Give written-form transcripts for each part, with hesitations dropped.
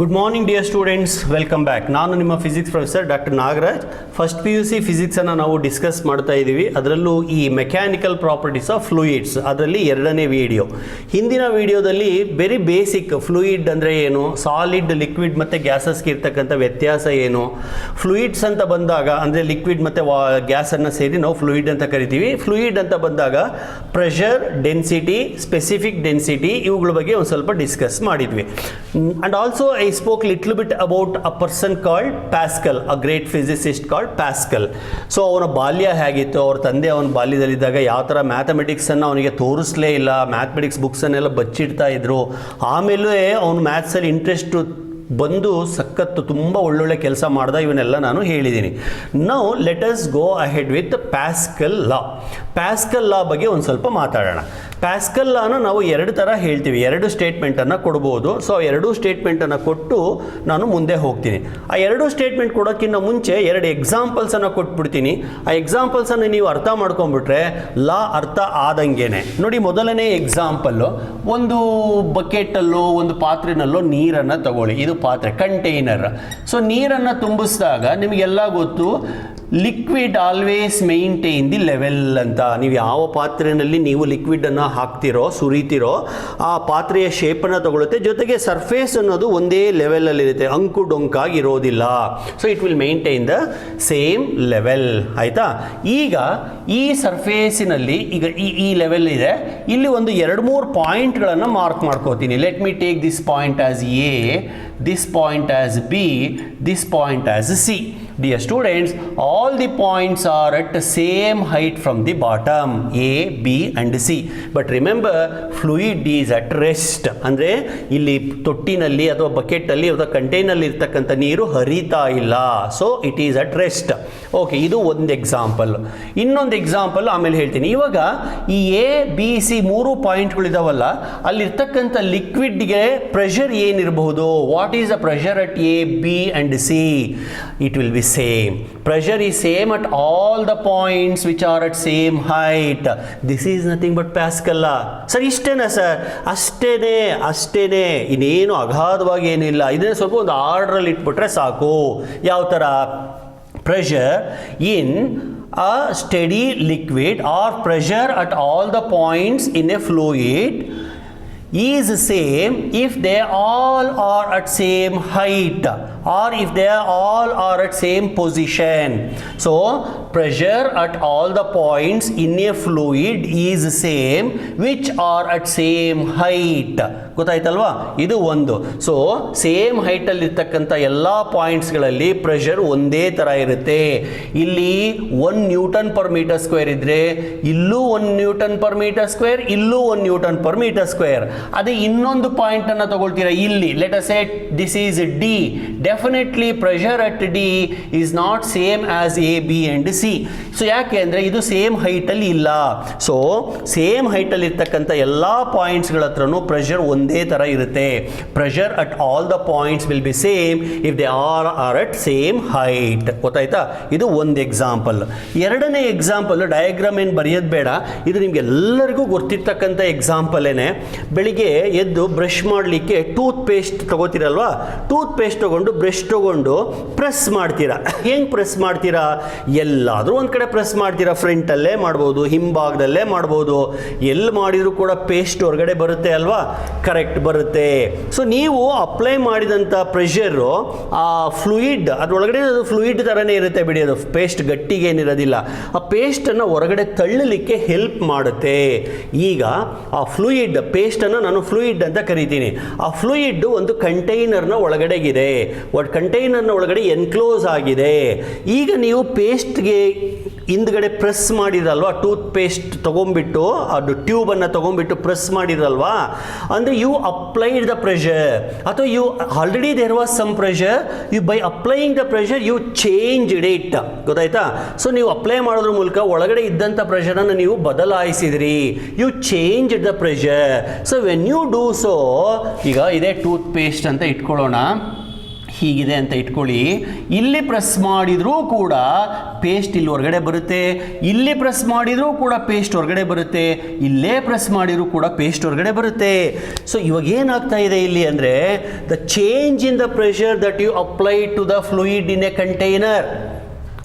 Good morning dear students, welcome back. ನಾನು ನಿಮ್ಮ physics professor doctor Nagaraj. First PUC ಫಿಸಿಕ್ಸನ್ನು ನಾವು discuss ಮಾಡ್ತಾ ಇದ್ದೀವಿ. ಅದರಲ್ಲೂ ಈ ಮೆಕ್ಯಾನಿಕಲ್ ಪ್ರಾಪರ್ಟೀಸ್ ಆಫ್ ಫ್ಲೂಯಿಡ್ಸ್, ಅದರಲ್ಲಿ ಎರಡನೇ ವಿಡಿಯೋ. ಹಿಂದಿನ ವಿಡಿಯೋದಲ್ಲಿ ವೆರಿ ಬೇಸಿಕ್ ಫ್ಲೂಯಿಡ್ ಅಂದರೆ ಏನು, ಸಾಲಿಡ್, ಲಿಕ್ವಿಡ್ ಮತ್ತು ಗ್ಯಾಸಸ್ಗೆ ಇರ್ತಕ್ಕಂಥ ವ್ಯತ್ಯಾಸ ಏನು, ಫ್ಲೂಯಿಡ್ಸ್ ಅಂತ ಬಂದಾಗ ಅಂದರೆ ಲಿಕ್ವಿಡ್ ಮತ್ತು ಗ್ಯಾಸನ್ನು ಸೇರಿ ನಾವು ಫ್ಲೂಯಿಡ್ ಅಂತ ಕರಿತೀವಿ. ಫ್ಲೂಯಿಡ್ ಅಂತ ಬಂದಾಗ ಪ್ರೆಷರ್, ಡೆನ್ಸಿಟಿ, ಸ್ಪೆಸಿಫಿಕ್ ಡೆನ್ಸಿಟಿ, ಇವುಗಳ ಬಗ್ಗೆ ಒಂದು ಸ್ವಲ್ಪ ಡಿಸ್ಕಸ್ ಮಾಡಿದ್ವಿ. And also I spoke little bit about a person called Pascal, a great physicist called Pascal. So ಅವನ ಬಾಲ್ಯ ಹೇಗಿತ್ತು, ಅವ್ರ ತಂದೆ ಅವನ ಬಾಲ್ಯದಲ್ಲಿದ್ದಾಗ ಯಾವ ಥರ ಮ್ಯಾಥಮೆಟಿಕ್ಸನ್ನು ಅವನಿಗೆ ತೋರಿಸಲೇ ಇಲ್ಲ, ಮ್ಯಾಥಮೆಟಿಕ್ಸ್ ಬುಕ್ಸನ್ನೆಲ್ಲ ಬಚ್ಚಿಡ್ತಾ ಇದ್ರು. ಆಮೇಲೆ ಅವನು ಮ್ಯಾಥ್ಸಲ್ಲಿ ಇಂಟ್ರೆಸ್ಟ್ ಬಂದು ಸಖತ್ತು ತುಂಬ ಒಳ್ಳೊಳ್ಳೆ ಕೆಲಸ ಮಾಡ್ದ. ಇವನ್ನೆಲ್ಲ ನಾನು ಹೇಳಿದ್ದೀನಿ. Now let us go ahead with Pascal law. Pascal law ಬಗ್ಗೆ ಒಂದು ಸ್ವಲ್ಪ ಮಾತಾಡೋಣ. ಪ್ಯಾಸ್ಕಲ್ ಲಾನ ನಾವು ಎರಡು ಥರ ಹೇಳ್ತೀವಿ, ಎರಡು ಸ್ಟೇಟ್ಮೆಂಟನ್ನು ಕೊಡ್ಬೋದು. ಸೊ ಎರಡೂ ಸ್ಟೇಟ್ಮೆಂಟನ್ನು ಕೊಟ್ಟು ನಾನು ಮುಂದೆ ಹೋಗ್ತೀನಿ. ಆ ಎರಡು ಸ್ಟೇಟ್ಮೆಂಟ್ ಕೊಡೋಕ್ಕಿಂತ ಮುಂಚೆ ಎರಡು ಎಕ್ಸಾಂಪಲ್ಸನ್ನು ಕೊಟ್ಬಿಡ್ತೀನಿ. ಆ ಎಕ್ಸಾಂಪಲ್ಸನ್ನು ನೀವು ಅರ್ಥ ಮಾಡ್ಕೊಂಡ್ಬಿಟ್ರೆ ಲಾ ಅರ್ಥ ಆದಂಗೆನೆ. ನೋಡಿ, ಮೊದಲನೇ ಎಕ್ಸಾಂಪಲ್ಲು, ಒಂದು ಬಕೆಟಲ್ಲೋ ಒಂದು ಪಾತ್ರೆನಲ್ಲೋ ನೀರನ್ನು ತಗೊಳ್ಳಿ. ಇದು ಪಾತ್ರೆ, ಕಂಟೈನರ್. ಸೊ ನೀರನ್ನು ತುಂಬಿಸಿದಾಗ ನಿಮಗೆಲ್ಲ ಗೊತ್ತು, liquid always maintain the level ಅಂತ. ನೀವು ಯಾವ ಪಾತ್ರೆಯಲ್ಲಿ ನೀವು ಲಿಕ್ವಿಡನ್ನು ಹಾಕ್ತಿರೋ, ಸುರಿತಿರೋ, ಆ ಪಾತ್ರೆಯ ಶೇಪನ್ನು ತಗೊಳುತ್ತೆ. ಜೊತೆಗೆ ಸರ್ಫೇಸ್ ಅನ್ನೋದು ಒಂದೇ ಲೆವೆಲಲ್ಲಿರುತ್ತೆ, ಅಂಕು ಡೊಂಕಾಗಿರೋದಿಲ್ಲ. So it will maintain the same level. ಆಯಿತಾ? ಈಗ ಈ ಸರ್ಫೇಸಿನಲ್ಲಿ ಈಗ ಈ ಲೆವೆಲ್ ಇದೆ. ಇಲ್ಲಿ ಒಂದು 2-3 ಪಾಯಿಂಟ್ಗಳನ್ನು ಮಾರ್ಕ್ ಮಾಡ್ಕೋತೀನಿ. Let me take this point as A, this point as B, this point as C. Dear students, all the points are at the same height from the bottom, A, B and C. But remember, fluid is at rest. ಅಂದರೆ ಇಲ್ಲಿ ತೊಟ್ಟಿನಲ್ಲಿ ಅಥವಾ ಬಕೆಟಲ್ಲಿ ಅಥವಾ ಕಂಟೈನಲ್ಲಿ ಇರ್ತಕ್ಕಂಥ ನೀರು ಹರಿತಾ ಇಲ್ಲ. So it is at rest. Okay, ಇದು ಒಂದು example. ಇನ್ನೊಂದು ಎಕ್ಸಾಂಪಲ್ ಆಮೇಲೆ ಹೇಳ್ತೀನಿ. ಇವಾಗ ಈ ಎ, ಬಿ, ಸಿ 3 ಪಾಯಿಂಟ್ಗಳಿದಾವಲ್ಲ, ಅಲ್ಲಿರ್ತಕ್ಕಂಥ ಲಿಕ್ವಿಡ್ಗೆ ಪ್ರೆಷರ್ ಏನಿರಬಹುದು? What is the pressure at A, B and C? It will be same. Pressure is same at all the points which are at same height. This is nothing but Pascal law. Sir ಇಷ್ಟೇನಾ sir? ಅಷ್ಟೇನೆ, ಇನ್ನೇನು ಅಗಾಧವಾಗಿ ಏನಿಲ್ಲ. ಇದನ್ನೇ ಸ್ವಲ್ಪ ಒಂದು ಆರ್ಡ್ರಲ್ಲಿ ಇಟ್ಬಿಟ್ರೆ ಸಾಕು. ಯಾವ ಥರ? pressure in a steady liquid or pressure at all the points in a fluid is same if they all are at same height or if they all are at same position. So pressure at all the points in a fluid is same which are at same height. ಗೊತ್ತಾಯ್ತಲ್ವಾ? ಇದು ಒಂದು. So same ಹೈಟಲ್ಲಿ ಇರ್ತಕ್ಕಂಥ ಎಲ್ಲ ಪಾಯಿಂಟ್ಸ್ಗಳಲ್ಲಿ pressure ಒಂದೇ ಥರ ಇರುತ್ತೆ. ಇಲ್ಲಿ 1 newton per metre square ಇದ್ದರೆ ಇಲ್ಲೂ 1 ನ್ಯೂಟನ್ ಪರ್ ಮೀಟರ್ ಸ್ಕ್ವೇರ್, ಇಲ್ಲೂ 1 ನ್ಯೂಟನ್ ಪರ್ ಮೀಟರ್ ಸ್ಕ್ವೇರ್. ಅದೇ ಇನ್ನೊಂದು ಪಾಯಿಂಟನ್ನು ತಗೊಳ್ತೀರಾ, ಇಲ್ಲಿ let us say this is D. Definitely pressure at D is not same as A, B and C. So ಯಾಕೆ ಅಂದರೆ ಇದು same ಹೈಟಲ್ಲಿ ಇಲ್ಲ. ಸೊ ಸೇಮ್ ಹೈಟಲ್ಲಿ ಇರ್ತಕ್ಕಂಥ ಎಲ್ಲ ಪಾಯಿಂಟ್ಸ್ಗಳ ಹತ್ರನೂ ಪ್ರೆಷರ್ ಒಂದೇ ಥರ ಇರುತ್ತೆ. Pressure at all the points will be same if they are at same height. ಗೊತ್ತಾಯ್ತಾ? ಇದು ಒಂದು ಎಕ್ಸಾಂಪಲ್. ಎರಡನೇ ಎಕ್ಸಾಂಪಲ್, ಡಯಾಗ್ರಾಮ್ ಏನು ಬರೆಯೋದು ಬೇಡ, ಇದು ನಿಮ್ಗೆ ಎಲ್ಲರಿಗೂ ಗೊತ್ತಿರ್ತಕ್ಕಂಥ ಎಕ್ಸಾಂಪಲ್ಲೇನೆ. ಬೆಳಿಗ್ಗೆ ಎದ್ದು ಬ್ರಷ್ ಮಾಡಲಿಕ್ಕೆ ಟೂತ್ ಪೇಸ್ಟ್ ತಗೋತೀರಲ್ವಾ, ಟೂತ್ ಪೇಸ್ಟ್ ತಗೊಂಡು ಬ್ರಷ್ ತಗೊಂಡು ಪ್ರೆಸ್ ಮಾಡ್ತೀರಾ. ಹೆಂಗೆ ಪ್ರೆಸ್ ಮಾಡ್ತೀರಾ? ಎಲ್ಲಾದರೂ ಒಂದು ಕಡೆ ಪ್ರೆಸ್ ಮಾಡ್ತೀರಾ. ಫ್ರಂಟಲ್ಲೇ ಮಾಡ್ಬೋದು, ಹಿಂಭಾಗದಲ್ಲೇ ಮಾಡ್ಬೋದು. ಎಲ್ಲಿ ಮಾಡಿದರೂ ಕೂಡ ಪೇಸ್ಟ್ ಹೊರಗಡೆ ಬರುತ್ತೆ ಅಲ್ವಾ? ಕರೆಕ್ಟ್, ಬರುತ್ತೆ. ಸೊ ನೀವು ಅಪ್ಲೈ ಮಾಡಿದಂಥ ಪ್ರೆಷರು ಆ ಫ್ಲೂಯಿಡ್ ಅದರೊಳಗಡೆ, ಅದು ಫ್ಲೂಯಿಡ್ ಥರನೇ ಇರುತ್ತೆ ಬಿಡಿ, ಅದು ಪೇಸ್ಟ್ ಗಟ್ಟಿಗೆ ಏನಿರೋದಿಲ್ಲ. ಆ ಪೇಸ್ಟನ್ನು ಹೊರಗಡೆ ತಳ್ಳಲಿಕ್ಕೆ ಹೆಲ್ಪ್ ಮಾಡುತ್ತೆ. ಈಗ ಆ ಫ್ಲೂಯಿಡ್ ಪೇಸ್ಟನ್ನು ನಾನು ಫ್ಲೂಯಿಡ್ ಅಂತ ಕರಿತೀನಿ. ಆ ಫ್ಲೂಯಿಡ್ ಒಂದು ಕಂಟೈನರ್ನ ಒಳಗಡೆಗಿದೆ, ಕಂಟೈನರ್ನ ಒಳಗಡೆ ಎನ್ಕ್ಲೋಸ್ ಆಗಿದೆ. ಈಗ ನೀವು ಪೇಸ್ಟ್ಗೆ ಹಿಂದ್ಗಡೆ ಪ್ರೆಸ್ ಮಾಡಿರಲ್ವಾ, ಟೂತ್ ಪೇಸ್ಟ್ ತೊಗೊಂಡ್ಬಿಟ್ಟು ಅದು ಟ್ಯೂಬನ್ನು ತೊಗೊಂಡ್ಬಿಟ್ಟು ಪ್ರೆಸ್ ಮಾಡಿರಲ್ವಾ, ಅಂದರೆ ಯು ಅಪ್ಲೈಡ್ ದ ಪ್ರೆಷರ್, ಅಥವಾ you already there was some pressure, you by applying the pressure you changed it. ಗೊತ್ತಾಯ್ತಾ? ಸೊ ನೀವು ಅಪ್ಲೈ ಮಾಡೋದ್ರ ಮೂಲಕ ಒಳಗಡೆ ಇದ್ದಂಥ ಪ್ರೆಷರನ್ನು ನೀವು ಬದಲಾಯಿಸಿದ್ರಿ. You change the pressure. So when you do so, ಈಗ ಇದೇ ಟೂತ್ ಪೇಸ್ಟ್ ಅಂತ ಇಟ್ಕೊಳ್ಳೋಣ. ಹೀಗಿದೆ ಅಂತ ಇಟ್ಕೊಳ್ಳಿ. ಇಲ್ಲಿ ಪ್ರೆಸ್ ಮಾಡಿದರೂ ಕೂಡ ಪೇಸ್ಟ್ ಇಲ್ಲಿ ಹೊರಗಡೆ ಬರುತ್ತೆ, ಇಲ್ಲಿ ಪ್ರೆಸ್ ಮಾಡಿದರೂ ಕೂಡ ಪೇಸ್ಟ್ ಹೊರಗಡೆ ಬರುತ್ತೆ, ಇಲ್ಲೇ ಪ್ರೆಸ್ ಮಾಡಿದರೂ ಕೂಡ ಪೇಸ್ಟ್ ಹೊರಗಡೆ ಬರುತ್ತೆ. ಸೊ ಇವಾಗ ಏನಾಗ್ತಾ ಇದೆ ಇಲ್ಲಿ ಅಂದರೆ the change in the pressure that you apply to the fluid in a container.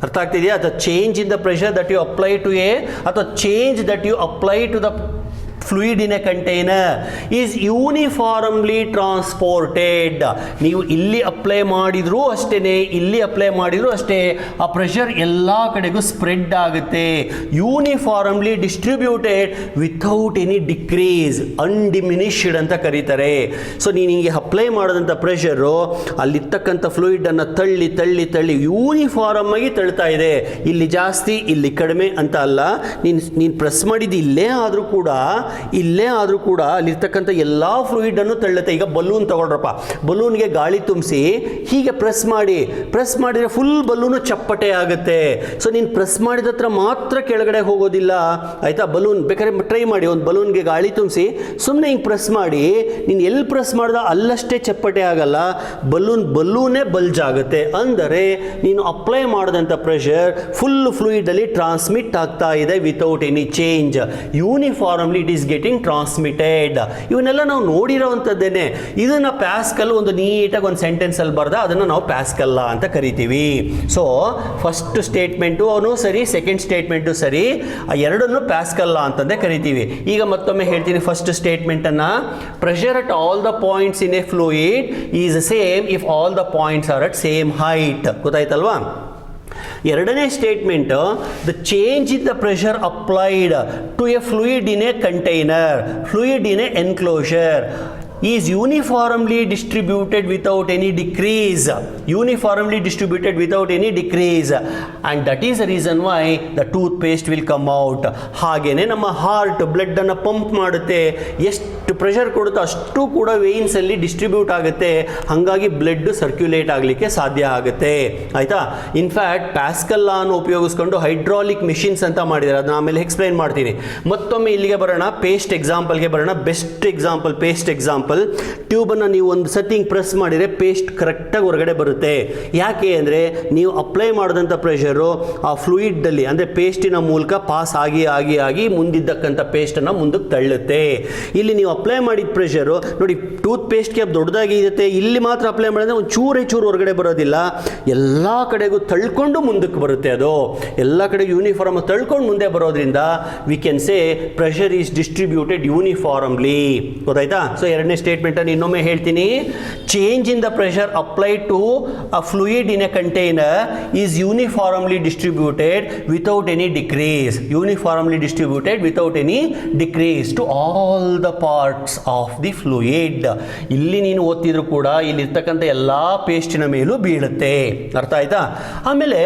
ಅರ್ಥ ಆಗ್ತಿದೆಯಾ? ಅಥವಾ change in the pressure that you apply to a ಅಥವಾ change that you apply to the fluid in a container is uniformly transported. ನೀವು ಇಲ್ಲಿ apply ಮಾಡಿದರೂ ಅಷ್ಟೇ, ಇಲ್ಲಿ apply ಮಾಡಿದರೂ ಅಷ್ಟೇ, ಆ ಪ್ರೆಷರ್ ಎಲ್ಲ ಕಡೆಗೂ ಸ್ಪ್ರೆಡ್ ಆಗುತ್ತೆ. Uniformly distributed without any decrease, undiminished ಅಂತ ಕರೀತಾರೆ. ಸೊ ನೀನು ಹಿಂಗೆ ಅಪ್ಲೈ ಮಾಡೋದಂಥ ಪ್ರೆಷರು ಅಲ್ಲಿರ್ತಕ್ಕಂಥ ಫ್ಲೂಯಿಡನ್ನು ತಳ್ಳಿ ತಳ್ಳಿ ತಳ್ಳಿ ಯೂನಿಫಾರ್ಮ್ ಆಗಿ ತಳ್ತಾ ಇದೆ. ಇಲ್ಲಿ ಜಾಸ್ತಿ ಇಲ್ಲಿ ಕಡಿಮೆ ಅಂತ ಅಲ್ಲ, ನೀನು ಪ್ರೆಸ್ ಮಾಡಿದ್ದು ಇಲ್ಲೇ ಆದರೂ ಕೂಡ ಅಲ್ಲಿರ್ತಕ್ಕಂಥ ಎಲ್ಲ ಫ್ಲೂಯಿಡನ್ನು ತಳ್ಳುತ್ತೆ. ಈಗ ಬಲೂನ್ ತಗೊಳ್ರಪ್ಪ, ಬಲೂನ್ಗೆ ಗಾಳಿ ತುಂಬಿಸಿ ಹೀಗೆ ಪ್ರೆಸ್ ಮಾಡಿದರೆ ಫುಲ್ ಬಲೂನು ಚಪ್ಪಟೆ ಆಗುತ್ತೆ. ಸೊ ನೀನು ಪ್ರೆಸ್ ಮಾಡಿದ ಹತ್ರ ಮಾತ್ರ ಕೆಳಗಡೆ ಹೋಗೋದಿಲ್ಲ, ಆಯಿತಾ? ಬಲೂನ್ ಬೇಕಾದ್ರೆ ಟ್ರೈ ಮಾಡಿ, ಒಂದು ಬಲೂನ್ಗೆ ಗಾಳಿ ತುಂಬಿಸಿ ಸುಮ್ಮನೆ ಹಿಂಗೆ ಪ್ರೆಸ್ ಮಾಡಿ, ನೀನು ಎಲ್ಲಿ ಪ್ರೆಸ್ ಮಾಡ್ದ ಅಲ್ಲಷ್ಟೇ ಚಪ್ಪಟೆ ಆಗಲ್ಲ, ಬಲೂನೇ ಬಲ್ಜ್ ಆಗುತ್ತೆ. ಅಂದರೆ ನೀನು ಅಪ್ಲೈ ಮಾಡಿದಂಥ ಪ್ರೆಷರ್ ಫುಲ್ ಫ್ಲೂಯಿಡಲ್ಲಿ ಟ್ರಾನ್ಸ್ಮಿಟ್ ಆಗ್ತಾ ಇದೆ without any change. Uniformly it is getting transmitted. ಇವನ್ನೆಲ್ಲ ನಾವು ನೋಡಿರೋವಂಥದ್ದೇನೆ. ಇದನ್ನು ಪ್ಯಾಸ್ಕಲ್ ಒಂದು ನೀಟಾಗಿ ಒಂದು ಸೆಂಟೆನ್ಸಲ್ಲಿ ಬರ್ದ ಅದನ್ನು ನಾವು ಪ್ಯಾಸ್ಕಲ್ಲ ಅಂತ ಕರಿತೀವಿ. ಸೊ ಫಸ್ಟ್ ಸ್ಟೇಟ್ಮೆಂಟು ಅವನು ಸರಿ, ಸೆಕೆಂಡ್ ಸ್ಟೇಟ್ಮೆಂಟು ಸರಿ, ಆ ಎರಡನ್ನು ಪ್ಯಾಸ್ಕಲ್ಲ ಅಂತಂದೇ ಕರಿತೀವಿ. ಈಗ ಮತ್ತೊಮ್ಮೆ ಹೇಳ್ತೀನಿ ಫಸ್ಟ್ ಸ್ಟೇಟ್ಮೆಂಟನ್ನು. Pressure at all the points in a fluid is same if all the points are at same height. ಗೊತ್ತಾಯ್ತಲ್ವಾ? ಎರಡನೇ statement, the change in the pressure applied to a fluid in a container, fluid in a enclosure is uniformly distributed without any decrease, and that is the reason why the toothpaste will come out. ಹಾಗೇನೆ ನಮ್ಮ heart blood ಅನ್ನು pump ಮಾಡುತ್ತೆ, ಎಷ್ಟು pressure ಕೊಡುತ್ತೋ ಅಷ್ಟು ಕೂಡ veins ಅಲ್ಲಿ distribute ಆಗುತ್ತೆ, ಹಾಗಾಗಿ ಬ್ಲಡ್ ಸರ್ಕ್ಯುಲೇಟ್ ಆಗಲಿಕ್ಕೆ ಸಾಧ್ಯ ಆಗುತ್ತೆ. ಆಯ್ತಾ? ಇನ್ಫ್ಯಾಕ್ಟ್ ಪ್ಯಾಸ್ಕಲ್ ಲಾನ್ನು ಉಪಯೋಗಿಸ್ಕೊಂಡು ಹೈಡ್ರಾಲಿಕ್ ಮಿಷಿನ್ಸ್ ಅಂತ ಮಾಡಿದ್ದಾರೆ, ಅದನ್ನ ಆಮೇಲೆ ಎಕ್ಸ್ಪ್ಲೈನ್ ಮಾಡ್ತೀನಿ. ಮತ್ತೊಮ್ಮೆ ಇಲ್ಲಿಗೆ ಬರೋಣ, ಪೇಸ್ಟ್ ಎಕ್ಸಾಂಪಲ್ಗೆ ಬರೋಣ. Best example paste example. ಟ್ಯೂಬನ್ನು ನೀವು ಒಂದು ಸೆಟ್ಟಿಂಗ್ ಪ್ರೆಸ್ ಮಾಡಿದರೆ ಪೇಸ್ಟ್ ಕರೆಕ್ಟಾಗಿ ಹೊರಗಡೆ ಬರುತ್ತೆ. ಯಾಕೆ ಅಂದರೆ ನೀವು ಅಪ್ಲೈ ಮಾಡಿದಂಥ ಪ್ರೆಷರು ಆ ಫ್ಲೂಯಿಡ್ನಲ್ಲಿ ಅಂದರೆ ಪೇಸ್ಟಿನ ಮೂಲಕ ಪಾಸ್ ಆಗಿ ಮುಂದಿದ್ದಕ್ಕಂಥ ಪೇಸ್ಟನ್ನು ಮುಂದಕ್ಕೆ ತಳ್ಳುತ್ತೆ. ಇಲ್ಲಿ ನೀವು ಅಪ್ಲೈ ಮಾಡಿದ ಪ್ರೆಷರು ನೋಡಿ, ಟೂತ್ ಪೇಸ್ಟ್ಗೆ ದೊಡ್ಡದಾಗಿ ಇರುತ್ತೆ, ಇಲ್ಲಿ ಮಾತ್ರ ಅಪ್ಲೈ ಮಾಡಿದ್ರೆ ಒಂದು ಚೂರು ಹೊರಗಡೆ ಬರೋದಿಲ್ಲ, ಎಲ್ಲ ಕಡೆಗೂ ತಳ್ಕೊಂಡು ಮುಂದಕ್ಕೆ ಬರುತ್ತೆ. ಅದು ಎಲ್ಲ ಕಡೆಗೂ ಯೂನಿಫಾರ್ಮ್ ತಳ್ಕೊಂಡು ಮುಂದೆ ಬರೋದ್ರಿಂದ we can say pressure is distributed uniformly. ಗೊತ್ತಾಯ್ತಾ? ಸೊ ಎರಡನೇ ಸ್ಟೇಟ್ಮೆಂಟ್ ಅನ್ನು ಇನ್ನೊಮ್ಮೆ ಹೇಳ್ತೀನಿ. Change in the pressure applied to a fluid in a container is uniformly distributed without any decrease to all the parts of the fluid. ಇಲ್ಲಿ ನೀನು ಓದ್ತಿದ್ರು ಕೂಡ ಇಲ್ಲಿರ್ತಕ್ಕಂಥ ಎಲ್ಲ ಪೇಸ್ಟಿನ ಮೇಲೂ ಬೀಳುತ್ತೆ. ಅರ್ಥ ಆಯ್ತಾ? ಆಮೇಲೆ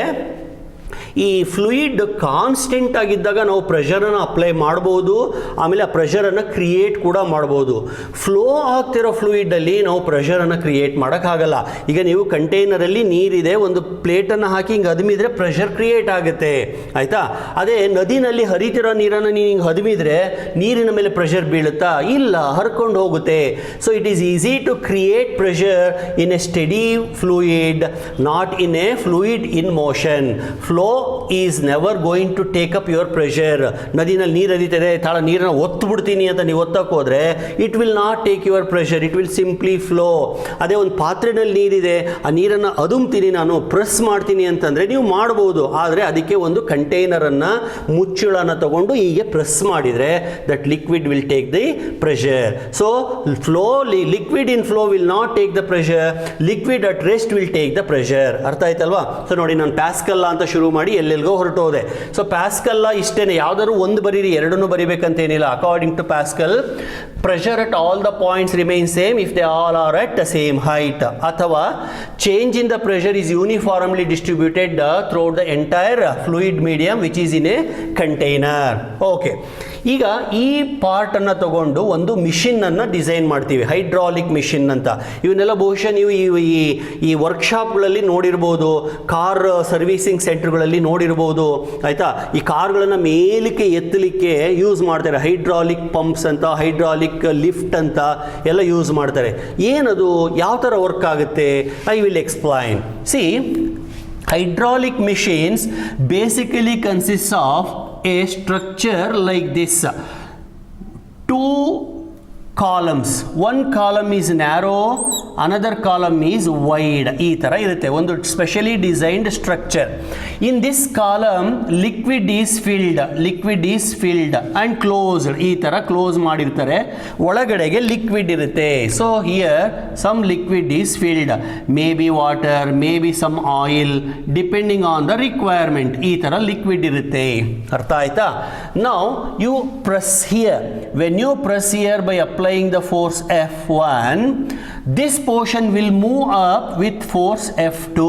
ಈ ಫ್ಲೂಯಿಡ್ ಕಾನ್ಸ್ಟೆಂಟ್ ಆಗಿದ್ದಾಗ ನಾವು ಪ್ರೆಷರನ್ನು ಅಪ್ಲೈ ಮಾಡ್ಬೋದು, ಆಮೇಲೆ ಆ ಪ್ರೆಷರನ್ನು ಕ್ರಿಯೇಟ್ ಕೂಡ ಮಾಡ್ಬೋದು. ಫ್ಲೋ ಆಗ್ತಿರೋ ಫ್ಲೂಯಿಡಲ್ಲಿ ನಾವು ಪ್ರೆಷರನ್ನು ಕ್ರಿಯೇಟ್ ಮಾಡೋಕ್ಕಾಗಲ್ಲ. ಈಗ ನೀವು ಕಂಟೈನರಲ್ಲಿ ನೀರಿದೆ, ಒಂದು ಪ್ಲೇಟನ್ನು ಹಾಕಿ ಹಿಂಗೆ ಹದಿಮಿದ್ರೆ ಪ್ರೆಷರ್ ಕ್ರಿಯೇಟ್ ಆಗುತ್ತೆ. ಆಯಿತಾ? ಅದೇ ನದಿನಲ್ಲಿ ಹರಿತಿರೋ ನೀರನ್ನು ನೀವು ಹಿಂಗೆ ಹದಿಮಿದ್ರೆ ನೀರಿನ ಮೇಲೆ ಪ್ರೆಷರ್ ಬೀಳುತ್ತಾ? ಇಲ್ಲ, ಹರ್ಕೊಂಡು ಹೋಗುತ್ತೆ. So it is easy to create pressure in a steady fluid, not in a fluid in motion. Flow is never going to take up your pressure. ನದಿನಲ್ಲಿ ನೀರು ಹರಿತಿದೆ, ನೀರನ್ನು ಒತ್ತು ಬಿಡ್ತೀನಿ ಅಂತ ನೀವು ಒತ್ತಕ್ಕೆ ಹೋದರೆ it will not take your pressure, it will simply flow. ಅದೇ ಒಂದು ಪಾತ್ರೆಯಲ್ಲಿ ನೀರಿದೆ, ಆ ನೀರನ್ನು ಅದುಮ್ತೀನಿ, ನಾನು ಪ್ರೆಸ್ ಮಾಡ್ತೀನಿ ಅಂತಂದರೆ ನೀವು ಮಾಡ್ಬೋದು. ಆದರೆ ಅದಕ್ಕೆ ಒಂದು ಕಂಟೈನರನ್ನು ಮುಚ್ಚಳನ ತಗೊಂಡು ಹೀಗೆ ಪ್ರೆಸ್ ಮಾಡಿದರೆ that liquid will take the pressure. So liquid in flow will not take the pressure, liquid at rest will take the pressure. ಅರ್ಥ ಆಯ್ತಲ್ವಾ? ಸೊ ನೋಡಿ, ನಾನು ಪ್ಯಾಸ್ಕಲ್ ಅಂತ ಶುರು ಮಾಡಿ ಎಲ್ಲೆಲ್ಗೋ ಹೊರಟೋದೆ. ಸೊ ಪ್ಯಾಸ್ಕಲ್ ಇಷ್ಟೇನೆ, ಯಾವ್ದಾದ್ರು ಒಂದು ಬರೀರಿ, ಎರಡನ್ನೂ ಬರಿಬೇಕಂತೇನಿಲ್ಲ. According to Pascal, pressure at all the points remain same if they all are at the same height, ಅಥವಾ change in the pressure is uniformly distributed throughout the entire fluid medium which is in a container. Okay, ಈಗ ಈ ಪಾರ್ಟನ್ನು ತಗೊಂಡು ಒಂದು ಮಿಷಿನನ್ನು design ಮಾಡ್ತೀವಿ, hydraulic machine ಅಂತ. ಇವನ್ನೆಲ್ಲ ಬಹುಶಃ ನೀವು ಈ ವರ್ಕ್ಶಾಪ್ಗಳಲ್ಲಿ ನೋಡಿರ್ಬೋದು, ಕಾರ್ ಸರ್ವಿಸಿಂಗ್ ಸೆಂಟರ್ಗಳಲ್ಲಿ ನೋಡಿರ್ಬೋದು. ಆಯಿತಾ, ಈ ಕಾರ್ಗಳನ್ನು ಮೇಲಕ್ಕೆ ಎತ್ತಲಿಕ್ಕೆ ಯೂಸ್ ಮಾಡ್ತಾರೆ, ಹೈಡ್ರಾಲಿಕ್ ಪಂಪ್ಸ್ ಅಂತ, ಹೈಡ್ರಾಲಿಕ್ ಲಿಫ್ಟ್ ಅಂತ ಎಲ್ಲ ಯೂಸ್ ಮಾಡ್ತಾರೆ. ಏನದು, ಯಾವ ಥರ ವರ್ಕ್ ಆಗುತ್ತೆ? I will explain. C, hydraulic machines basically consists of a structure like this. Two columns, one column is narrow, another column is wide. ಈ ಥರ ಇರುತ್ತೆ ಒಂದು specially designed structure. In this column liquid is filled and closed. ಈ ಥರ close ಮಾಡಿರ್ತಾರೆ, ಒಳಗಡೆಗೆ liquid ಇರುತ್ತೆ. So here some liquid is filled, may be water, may be some oil, depending on the requirement. ಈ ಥರ ಲಿಕ್ವಿಡ್ ಇರುತ್ತೆ. ಅರ್ಥ ಆಯ್ತಾ? Now you press here. When you press here by applying the force F1, this portion will move up with force F2.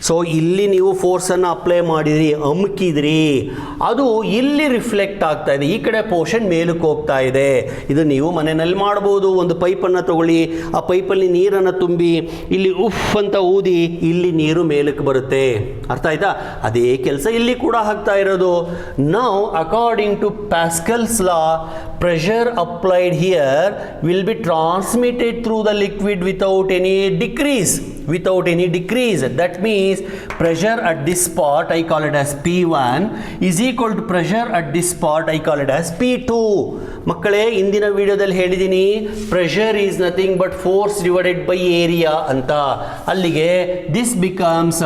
So ಇಲ್ಲಿ ನೀವು ಫೋರ್ಸನ್ನು apply ಮಾಡಿದ್ರಿ, ಅಮುಕಿದ್ರಿ, ಅದು ಇಲ್ಲಿ ರಿಫ್ಲೆಕ್ಟ್ ಆಗ್ತಾ ಇದೆ, ಈ ಕಡೆ ಪೋರ್ಷನ್ ಮೇಲಕ್ಕೆ ಹೋಗ್ತಾ ಇದೆ. ಇದು ನೀವು ಮನೆಯಲ್ಲಿ ಮಾಡ್ಬೋದು. ಒಂದು ಪೈಪನ್ನು ತಗೊಳ್ಳಿ, ಆ ಪೈಪಲ್ಲಿ ನೀರನ್ನು ತುಂಬಿ ಇಲ್ಲಿ ಉಫ್ ಅಂತ ಊದಿ, ಇಲ್ಲಿ ನೀರು ಮೇಲಕ್ಕೆ ಬರುತ್ತೆ. ಅರ್ಥ ಆಯ್ತಾ? ಅದೇ ಕೆಲಸ ಇಲ್ಲಿ ಕೂಡ ಆಗ್ತಾ ಇರೋದು. Now according to Pascal's law, pressure applied here will be transmitted through the liquid without any decrease. That means pressure at this spot, I call it as P1, is equal to pressure at this spot, I call it as P2. ಮಕ್ಕಳೇ, ಇಂದಿನ ವಿಡಿಯೋದಲ್ಲಿ ಹೇಳಿದ್ದೀನಿ, pressure is nothing but force divided by area ಅಂತ. ಅಲ್ಲಿಗೆ this becomes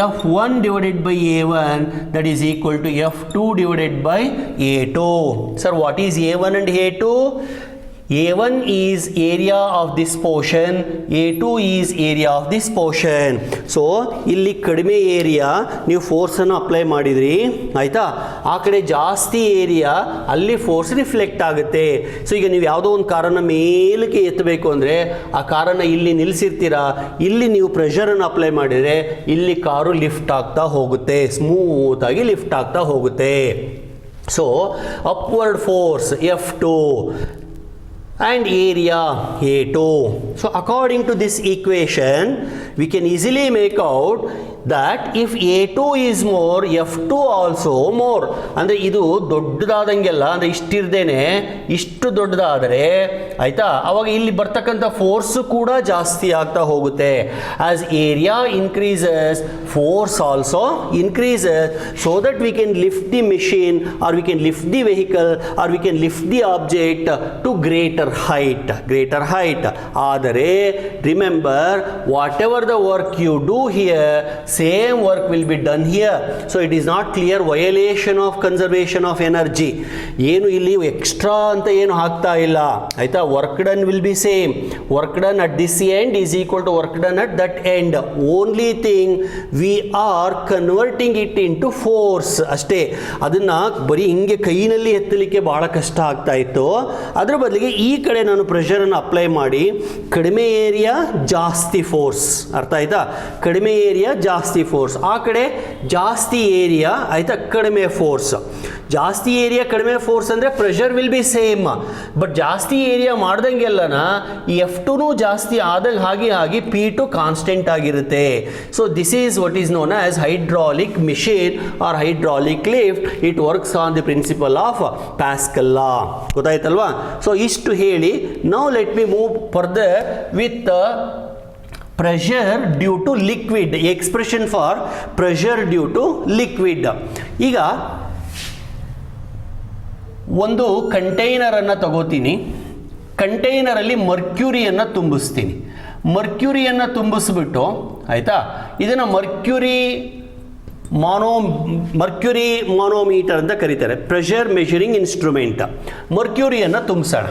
F1 divided by A1, that is equal to F2 divided by A2. Sir, what is A1 and A2? A1 is area of this portion, A2 is area of this portion. So ಇಲ್ಲಿ ಕಡಿಮೆ area ನೀವು ಫೋರ್ಸನ್ನು apply ಮಾಡಿದ್ರಿ, ಆಯಿತಾ? ಆ ಕಡೆ ಜಾಸ್ತಿ area, ಅಲ್ಲಿ force reflect ಆಗುತ್ತೆ. ಸೊ ಈಗ ನೀವು ಯಾವುದೋ ಒಂದು ಕಾರನ್ನು ಮೇಲಕ್ಕೆ ಎತ್ತಬೇಕು ಅಂದರೆ ಆ ಕಾರನ್ನು ಇಲ್ಲಿ ನಿಲ್ಲಿಸಿರ್ತೀರಾ, ಇಲ್ಲಿ ನೀವು ಪ್ರೆಷರನ್ನು ಅಪ್ಲೈ ಮಾಡಿದರೆ ಇಲ್ಲಿ ಕಾರು ಲಿಫ್ಟ್ ಆಗ್ತಾ ಹೋಗುತ್ತೆ, ಸ್ಮೂತಾಗಿ ಲಿಫ್ಟ್ ಆಗ್ತಾ ಹೋಗುತ್ತೆ. So upward force F2 and area A2. So according to this equation, we can easily make out that if A2 is more, F2 also more. ಅಂದರೆ ಇದು ದೊಡ್ಡದಾದಂಗೆಲ್ಲ, ಅಂದರೆ ಇಷ್ಟಿರ್ದೇನೆ ಇಷ್ಟು ದೊಡ್ಡದಾದರೆ, ಆಯಿತಾ, ಅವಾಗ ಇಲ್ಲಿ ಬರ್ತಕ್ಕಂಥ ಫೋರ್ಸು ಕೂಡ ಜಾಸ್ತಿ ಆಗ್ತಾ ಹೋಗುತ್ತೆ. As area increases, force also increases, so that we can lift the machine, or we can lift the vehicle, or we can lift the object to greater height. ಆದರೆ remember, whatever the work you do here, same work will be done here. So it is not clear violation of conservation of energy. ಏನು ಇಲ್ಲಿ extra ಅಂತ ಏನು ಹಾಕ್ತಾ ಇಲ್ಲ, ಆಯಿತಾ? Work done will be same. Work done at this end is equal to work done at that end. Only thing we are converting it into force ಅಷ್ಟೇ. ಅದನ್ನು ಬರೀ ಹಿಂಗೆ ಕೈನಲ್ಲಿ ಎತ್ತಲಿಕ್ಕೆ ಭಾಳ ಕಷ್ಟ ಆಗ್ತಾ ಇತ್ತು. ಅದರ ಬದಲಿಗೆ ಈ ಕಡೆ ನಾನು ಪ್ರೆಷರನ್ನು ಅಪ್ಲೈ ಮಾಡಿ, ಕಡಿಮೆ ಏರಿಯಾ ಜಾಸ್ತಿ ಫೋರ್ಸ್, ಅರ್ಥ ಆಯ್ತಾ? ಕಡಿಮೆ ಏರಿಯಾ ಜಾಸ್ತಿ ಫೋರ್ಸ್, ಆ ಕಡೆ ಜಾಸ್ತಿ ಏರಿಯಾ, ಆಯಿತಾ, ಕಡಿಮೆ ಫೋರ್ಸ್. ಜಾಸ್ತಿ ಏರಿಯಾ ಕಡಿಮೆ ಫೋರ್ಸ್ ಅಂದರೆ pressure will be same. But ಜಾಸ್ತಿ ಏರಿಯಾ ಮಾಡ್ದಂಗೆಲ್ಲನ ಈ F2 ಜಾಸ್ತಿ ಆದಾಗ ಹಾಗೆ P2 ಕಾನ್ಸ್ಟೆಂಟ್ ಆಗಿರುತ್ತೆ. So this is what is known as hydraulic machine or hydraulic lift. It works on the principle of Pascal law. ಗೊತ್ತಾಯ್ತಲ್ವಾ? ಸೊ ಇಷ್ಟು ಹೇಳಿ, now let me move further with pressure due to liquid, expression for pressure due to liquid. ಈಗ ಒಂದು ಕಂಟೈನರನ್ನು ತಗೋತೀನಿ, ಕಂಟೈನರಲ್ಲಿ ಮರ್ಕ್ಯೂರಿಯನ್ನು ತುಂಬಿಸ್ತೀನಿ. ಮರ್ಕ್ಯೂರಿಯನ್ನು ತುಂಬಿಸ್ಬಿಟ್ಟು, ಆಯಿತಾ, ಇದನ್ನು mercury manometer ಅಂತ ಕರೀತಾರೆ, ಪ್ರೆಷರ್ ಮೆಷರಿಂಗ್ ಇನ್ಸ್ಟ್ರೂಮೆಂಟ್. ಮರ್ಕ್ಯೂರಿಯನ್ನು ತುಂಬಿಸೋಣ.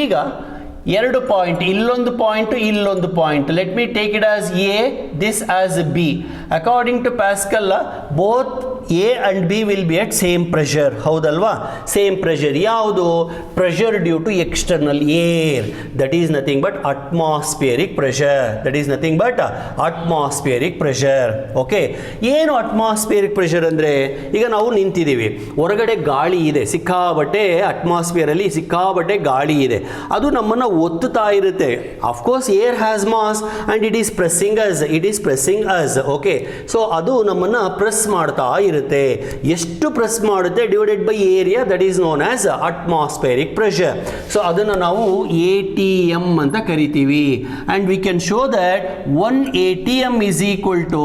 ಈಗ ಎರಡು ಪಾಯಿಂಟ್, ಇಲ್ಲೊಂದು ಪಾಯಿಂಟ್, ಇಲ್ಲೊಂದು point. Let me take it as A, this as B. According to Pascal, both A and B will be at same pressure, ಹೌದಲ್ವಾ? ಸೇಮ್ ಪ್ರೆಷರ್ ಯಾವುದು? Pressure due to external air, that is nothing but atmospheric pressure, that is nothing but atmospheric pressure. Okay, ಏನು atmospheric pressure ಅಂದರೆ, ಈಗ ನಾವು ನಿಂತಿದ್ದೀವಿ, ಹೊರಗಡೆ ಗಾಳಿ ಇದೆ, ಸಿಕ್ಕಾಬಟ್ಟೆ ಅಟ್ಮಾಸ್ಫಿಯರಲ್ಲಿ ಸಿಕ್ಕಾಬಟ್ಟೆ ಗಾಳಿ ಇದೆ, ಅದು ನಮ್ಮನ್ನು ಒತ್ತುತ್ತಾ ಇರುತ್ತೆ. Of course air has mass and it is pressing us. Okay, so ಅದು ನಮ್ಮನ್ನು ಪ್ರೆಸ್ ಮಾಡ್ತಾ ಇರುತ್ತೆ. ಎಷ್ಟು ಪ್ರೆಸ್ ಮಾಡುತ್ತೆ? Divided by area, that is known as atmospheric pressure. So ಅದನ್ನು ನಾವು ATM ಅಂತ ಕರಿತೀವಿ. And we can show that 1 ATM is equal to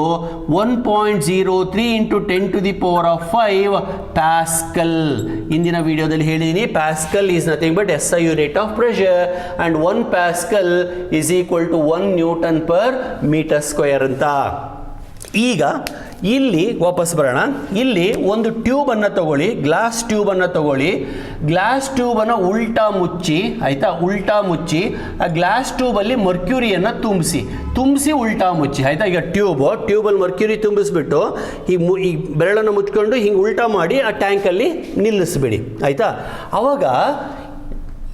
1.03 into 10 to the power of 5 Pascal. ಇಂದಿನ ವಿಡಿಯೋದಲ್ಲಿ ಹೇಳಿದ್ದೀನಿ, Pascal is nothing but SI unit of pressure and 1 pascal is equal to 1 newton per metre square ಅಂತ. ಈಗ ಇಲ್ಲಿ ವಾಪಸ್ ಬರೋಣ. ಇಲ್ಲಿ ಒಂದು ಟ್ಯೂಬನ್ನು ತಗೊಳ್ಳಿ, ಗ್ಲಾಸ್ ಟ್ಯೂಬನ್ನು ತಗೊಳ್ಳಿ, ಗ್ಲಾಸ್ ಟ್ಯೂಬನ್ನು ಉಲ್ಟಾ ಮುಚ್ಚಿ, ಆಯಿತಾ, ಉಲ್ಟಾ ಮುಚ್ಚಿ ಆ ಗ್ಲಾಸ್ ಟ್ಯೂಬಲ್ಲಿ ಮರ್ಕ್ಯೂರಿಯನ್ನು ತುಂಬಿಸಿ ಉಲ್ಟಾ ಮುಚ್ಚಿ, ಆಯಿತಾ. ಈಗ ಟ್ಯೂಬಲ್ಲಿ ಮರ್ಕ್ಯೂರಿ ತುಂಬಿಸ್ಬಿಟ್ಟು ಈ ಬೆರಳನ್ನು ಮುಚ್ಕೊಂಡು ಹಿಂಗೆ ಉಲ್ಟಾ ಮಾಡಿ ಆ ಟ್ಯಾಂಕಲ್ಲಿ ನಿಲ್ಲಿಸ್ಬಿಡಿ, ಆಯಿತಾ. ಆವಾಗ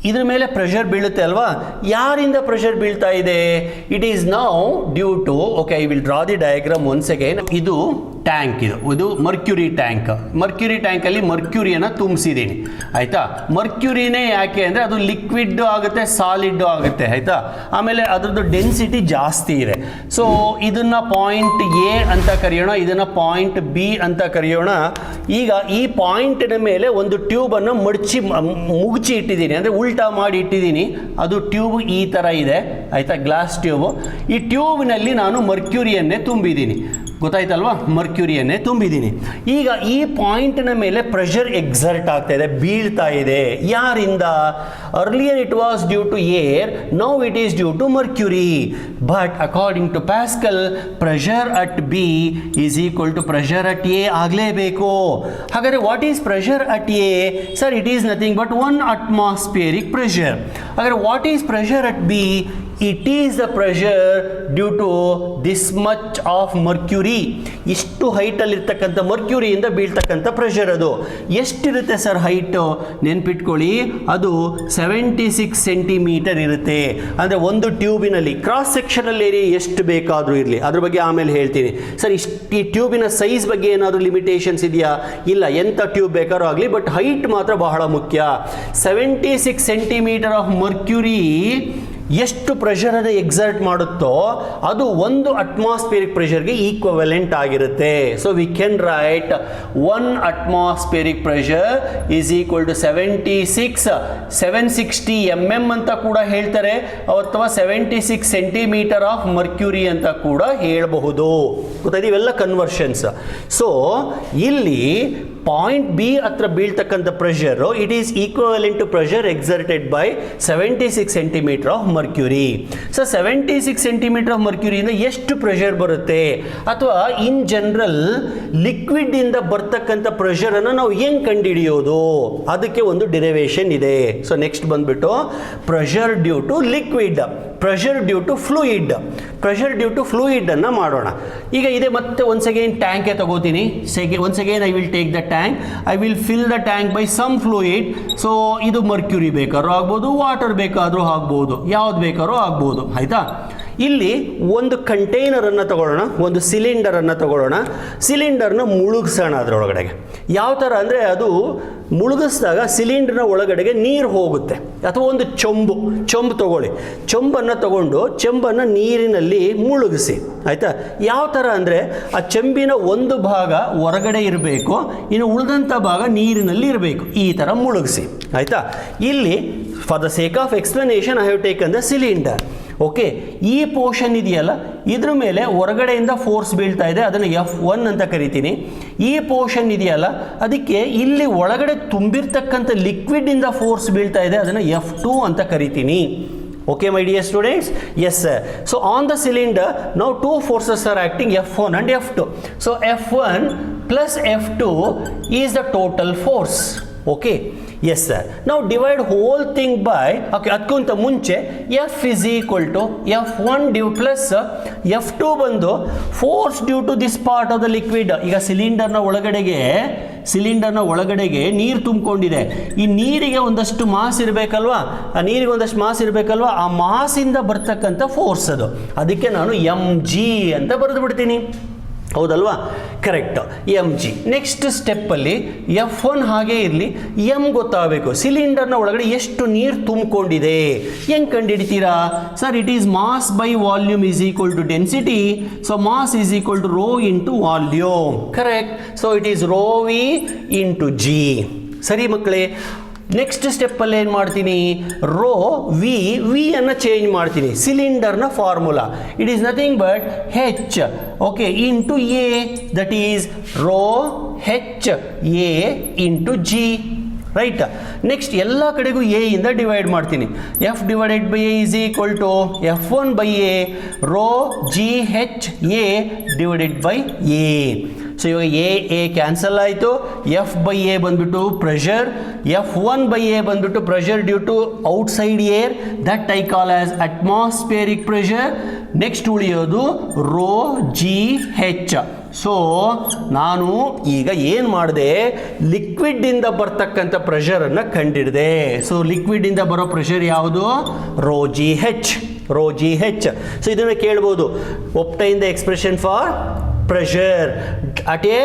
ಇದ್ರ ಮೇಲೆ ಪ್ರೆಷರ್ ಬೀಳುತ್ತೆ ಅಲ್ವಾ? ಯಾರಿಂದ ಪ್ರೆಷರ್ ಬೀಳ್ತಾ ಇದೆ? It is now due to, okay, I will draw the diagram once again. ಇದು ಟ್ಯಾಂಕ್, ಇದು ಮರ್ಕ್ಯೂರಿ ಟ್ಯಾಂಕಲ್ಲಿ ಮರ್ಕ್ಯೂರಿಯನ್ನು ತುಂಬಿಸಿದ್ದೀನಿ, ಆಯಿತಾ. ಮರ್ಕ್ಯೂರಿನೇ ಯಾಕೆ ಅಂದರೆ ಅದು ಲಿಕ್ವಿಡ್ ಆಗುತ್ತೆ, ಸಾಲಿಡ್ ಆಗುತ್ತೆ, ಆಯಿತಾ. ಆಮೇಲೆ ಅದರದ್ದು ಡೆನ್ಸಿಟಿ ಜಾಸ್ತಿ ಇದೆ. ಸೊ ಇದನ್ನು ಪಾಯಿಂಟ್ A ಅಂತ ಕರೆಯೋಣ, ಇದನ್ನು ಪಾಯಿಂಟ್ B ಅಂತ ಕರೆಯೋಣ. ಈಗ ಈ ಪಾಯಿಂಟಿನ ಮೇಲೆ ಒಂದು ಟ್ಯೂಬನ್ನು ಮುಗುಚಿ ಇಟ್ಟಿದ್ದೀನಿ, ಅಂದರೆ ಉಲ್ಟಾ ಮಾಡಿ ಇಟ್ಟಿದ್ದೀನಿ. ಅದು ಟ್ಯೂಬ್ ಈ ಥರ ಇದೆ, ಆಯಿತಾ, ಗ್ಲಾಸ್ ಟ್ಯೂಬು. ಈ ಟ್ಯೂಬ್ನಲ್ಲಿ ನಾನು ಮರ್ಕ್ಯೂರಿಯನ್ನೇ ತುಂಬಿದ್ದೀನಿ, ಗೊತ್ತಾಯ್ತಲ್ವಾ? ಮರ್ಕ್ಯೂರಿಯನ್ನೇ ತುಂಬಿದ್ದೀನಿ. ಈಗ ಈ ಪಾಯಿಂಟಿನ ಮೇಲೆ ಪ್ರೆಷರ್ ಎಕ್ಸರ್ಟ್ ಆಗ್ತಾ ಇದೆ, ಬೀಳ್ತಾ ಇದೆ. ಯಾರಿಂದ? Earlier it was due to air, now it is due to mercury. But according to Pascal, pressure at B is equal to pressure at A ಆಗಲೇಬೇಕು. ಹಾಗಾದರೆ what is pressure at A? Sir, it is nothing but 1 atmospheric pressure. ಹಾಗಾದರೆ what is pressure at B? It is the pressure due to this much of mercury. ಇಷ್ಟು ಹೈಟಲ್ಲಿರ್ತಕ್ಕಂಥ ಮರ್ಕ್ಯೂರಿಯಿಂದ ಬೀಳ್ತಕ್ಕಂಥ pressure. ಅದು ಎಷ್ಟಿರುತ್ತೆ sir height? ನೆನ್ಪಿಟ್ಕೊಳ್ಳಿ, ಅದು 76 centimetre ಇರುತ್ತೆ. ಅಂದರೆ ಒಂದು ಟ್ಯೂಬಿನಲ್ಲಿ cross sectional area ಎಷ್ಟು ಬೇಕಾದರೂ ಇರಲಿ, ಅದ್ರ ಬಗ್ಗೆ ಆಮೇಲೆ ಹೇಳ್ತೀನಿ. ಸರ್, ಈ ಟ್ಯೂಬಿನ ಸೈಜ್ ಬಗ್ಗೆ ಏನಾದರೂ ಲಿಮಿಟೇಷನ್ಸ್ ಇದೆಯಾ? ಇಲ್ಲ, ಎಂಥ ಟ್ಯೂಬ್ ಬೇಕಾದ್ರೂ ಆಗಲಿ, ಬಟ್ ಹೈಟ್ ಮಾತ್ರ ಬಹಳ ಮುಖ್ಯ. 76 ಸೆಂಟಿಮೀಟರ್ ಆಫ್ ಮರ್ಕ್ಯೂರಿ ಎಷ್ಟು ಪ್ರೆಷರನ್ನು ಎಕ್ಸರ್ಟ್ ಮಾಡುತ್ತೋ ಅದು ಒಂದು ಅಟ್ಮಾಸ್ಫಿಯರಿಕ್ ಪ್ರೆಷರ್ಗೆ ಈಕ್ವಲೆಂಟ್ ಆಗಿರುತ್ತೆ. So we can write 1 atmospheric pressure is equal to 760 mm ಅಂತ ಕೂಡ ಹೇಳ್ತಾರೆ, ಅಥವಾ 76 ಸೆಂಟಿಮೀಟರ್ ಆಫ್ ಮರ್ಕ್ಯೂರಿ ಅಂತ ಕೂಡ ಹೇಳಬಹುದು. ಗೊತ್ತಾಯ್ತು, ಇವೆಲ್ಲ ಕನ್ವರ್ಷನ್ಸ್. ಸೊ ಇಲ್ಲಿ ಪಾಯಿಂಟ್ B ಹತ್ರ ಬೀಳ್ತಕ್ಕಂಥ pressure, it is equivalent to pressure exerted by 76 centimetre of mercury. So 76 centimetre of ಮರ್ಕ್ಯೂರಿಯಿಂದ ಎಷ್ಟು ಪ್ರೆಷರ್ ಬರುತ್ತೆ? ಅಥವಾ ಇನ್ ಜನರಲ್ ಲಿಕ್ವಿಡ್ ಇಂದ ಬರ್ತಕ್ಕಂಥ ಪ್ರೆಷರನ್ನು ನಾವು ಹೆಂಗೆ ಕಂಡುಹಿಡಿಯೋದು? ಅದಕ್ಕೆ ಒಂದು ಡಿರೈವೇಶನ್ ಇದೆ. ಸೊ ನೆಕ್ಸ್ಟ್ ಬಂದ್ಬಿಟ್ಟು pressure due to liquid, pressure due to fluid, pressure due to fluid ಅನ್ನು ಮಾಡೋಣ. ಈಗ ಇದೆ ಮತ್ತೆ ಒನ್ಸ್ ಅಗೇನ್ ಟ್ಯಾಂಕೆ ತಗೋತೀನಿ. Once again I will take the tank, I will fill the tank by some fluid. So ಇದು mercury ಬೇಕಾದ್ರೂ ಆಗ್ಬೋದು, ವಾಟರ್ ಬೇಕಾದರೂ ಆಗ್ಬೋದು, ಯಾವ್ದು ಬೇಕಾದ್ರೂ ಆಗ್ಬೋದು, ಆಯಿತಾ. ಇಲ್ಲಿ ಒಂದು ಕಂಟೈನರನ್ನು ತಗೊಳ್ಳೋಣ, ಒಂದು ಸಿಲಿಂಡರನ್ನು ತಗೊಳ್ಳೋಣ, ಸಿಲಿಂಡರ್ನ ಮುಳುಗಿಸೋಣ ಅದರೊಳಗಡೆಗೆ. ಯಾವ ಥರ ಅಂದರೆ, ಅದು ಮುಳುಗಿಸಿದಾಗ ಸಿಲಿಂಡರ್ನ ಒಳಗಡೆಗೆ ನೀರು ಹೋಗುತ್ತೆ. ಅಥವಾ ಒಂದು ಚೊಂಬು ತಗೊಳ್ಳಿ, ಚೊಂಬನ್ನು ತಗೊಂಡು ಚೆಂಬನ್ನು ನೀರಿನಲ್ಲಿ ಮುಳುಗಿಸಿ, ಆಯಿತಾ. ಯಾವ ಥರ ಅಂದರೆ, ಆ ಚೆಂಬಿನ ಒಂದು ಭಾಗ ಹೊರಗಡೆ ಇರಬೇಕು, ಇನ್ನು ಉಳಿದಂಥ ಭಾಗ ನೀರಿನಲ್ಲಿ ಇರಬೇಕು, ಈ ಥರ ಮುಳುಗಿಸಿ, ಆಯಿತಾ. ಇಲ್ಲಿ for the sake of explanation I have taken the cylinder. Okay, ಈ ಪೋರ್ಷನ್ ಇದೆಯಲ್ಲ, ಇದ್ರ ಮೇಲೆ ಹೊರಗಡೆಯಿಂದ ಫೋರ್ಸ್ ಬೀಳ್ತಾ ಇದೆ, ಅದನ್ನು F1 ಅಂತ ಕರಿತೀನಿ. ಈ ಪೋರ್ಷನ್ ಇದೆಯಲ್ಲ, ಅದಕ್ಕೆ ಇಲ್ಲಿ ಒಳಗಡೆ ತುಂಬಿರ್ತಕ್ಕಂಥ ಲಿಕ್ವಿಡಿಂದ ಫೋರ್ಸ್ ಬೀಳ್ತಾ ಇದೆ, ಅದನ್ನು F2 ಅಂತ ಕರಿತೀನಿ. Okay, my dear students? Yes, sir. So on the cylinder, now two forces are acting, F1 and F2. So F1 plus F2 is the total force. Okay. Yes sir. ನಾವು divide whole thing by, okay ಅದಕ್ಕಿಂತ ಮುಂಚೆ F is equal to F1 plus F2 ಬಂದು force due to this part of the liquid. ಈಗ ಸಿಲಿಂಡರ್ನ ಒಳಗಡೆಗೆ ನೀರು ತುಂಬಿಕೊಂಡಿದೆ. ಈ ನೀರಿಗೆ ಒಂದಷ್ಟು ಮಾಸ್ ಇರಬೇಕಲ್ವಾ, ಆ ಮಾಸಿಂದ ಬರ್ತಕ್ಕಂಥ ಫೋರ್ಸ್ ಅದು. ಅದಕ್ಕೆ ನಾನು mg ಅಂತ ಬರೆದು ಬಿಡ್ತೀನಿ, ಹೌದಲ್ವಾ? Correct, mg. ನೆಕ್ಸ್ಟ್ ಸ್ಟೆಪ್ಪಲ್ಲಿ F1 ಹಾಗೆ ಇರಲಿ, m ಗೊತ್ತಾಗಬೇಕು. ಸಿಲಿಂಡರ್ನ ಒಳಗಡೆ ಎಷ್ಟು ನೀರು ತುಂಬಿಕೊಂಡಿದೆ ಹೆಂಗೆ ಕಂಡುಹಿಡಿತೀರಾ sir? It is mass by volume is equal to density. So mass is equal to rho into volume. Correct. So it is rho V into g. ಸರಿ ಮಕ್ಕಳೇ. ನೆಕ್ಸ್ಟ್ ಸ್ಟೆಪ್ಪಲ್ಲಿ ಏನು ಮಾಡ್ತೀನಿ? ರೋ ವಿ ಅನ್ನು ಚೇಂಜ್ ಮಾಡ್ತೀನಿ. ಸಿಲಿಂಡರ್ನ formula it is nothing but H, okay, into A. That is rho H A into G. Right. Next ಎಲ್ಲ ಕಡೆಗೂ A ಇಂದ ಡಿವೈಡ್ ಮಾಡ್ತೀನಿ. F divided by A is equal to F1 by A rho G H A divided by A. So ಇವಾಗ A cancel ಆಯಿತು. F by A ಬಂದ್ಬಿಟ್ಟು pressure, F1 by A ಬಂದ್ಬಿಟ್ಟು pressure due to outside air, that I call as atmospheric pressure. Next ಉಳಿಯೋದು rho G h. So ನಾನು ಈಗ ಏನು ಮಾಡಿದೆ? ಲಿಕ್ವಿಡ್ಡಿಂದ ಬರ್ತಕ್ಕಂಥ ಪ್ರೆಷರನ್ನು ಕಂಡಿಡಿದೆ. ಸೊ ಲಿಕ್ವಿಡ್ಡಿಂದ ಬರೋ ಪ್ರೆಷರ್ ಯಾವುದು? Rho G h. ಸೊ ಇದನ್ನು ಕೇಳ್ಬೋದು, obtain the expression for pressure at a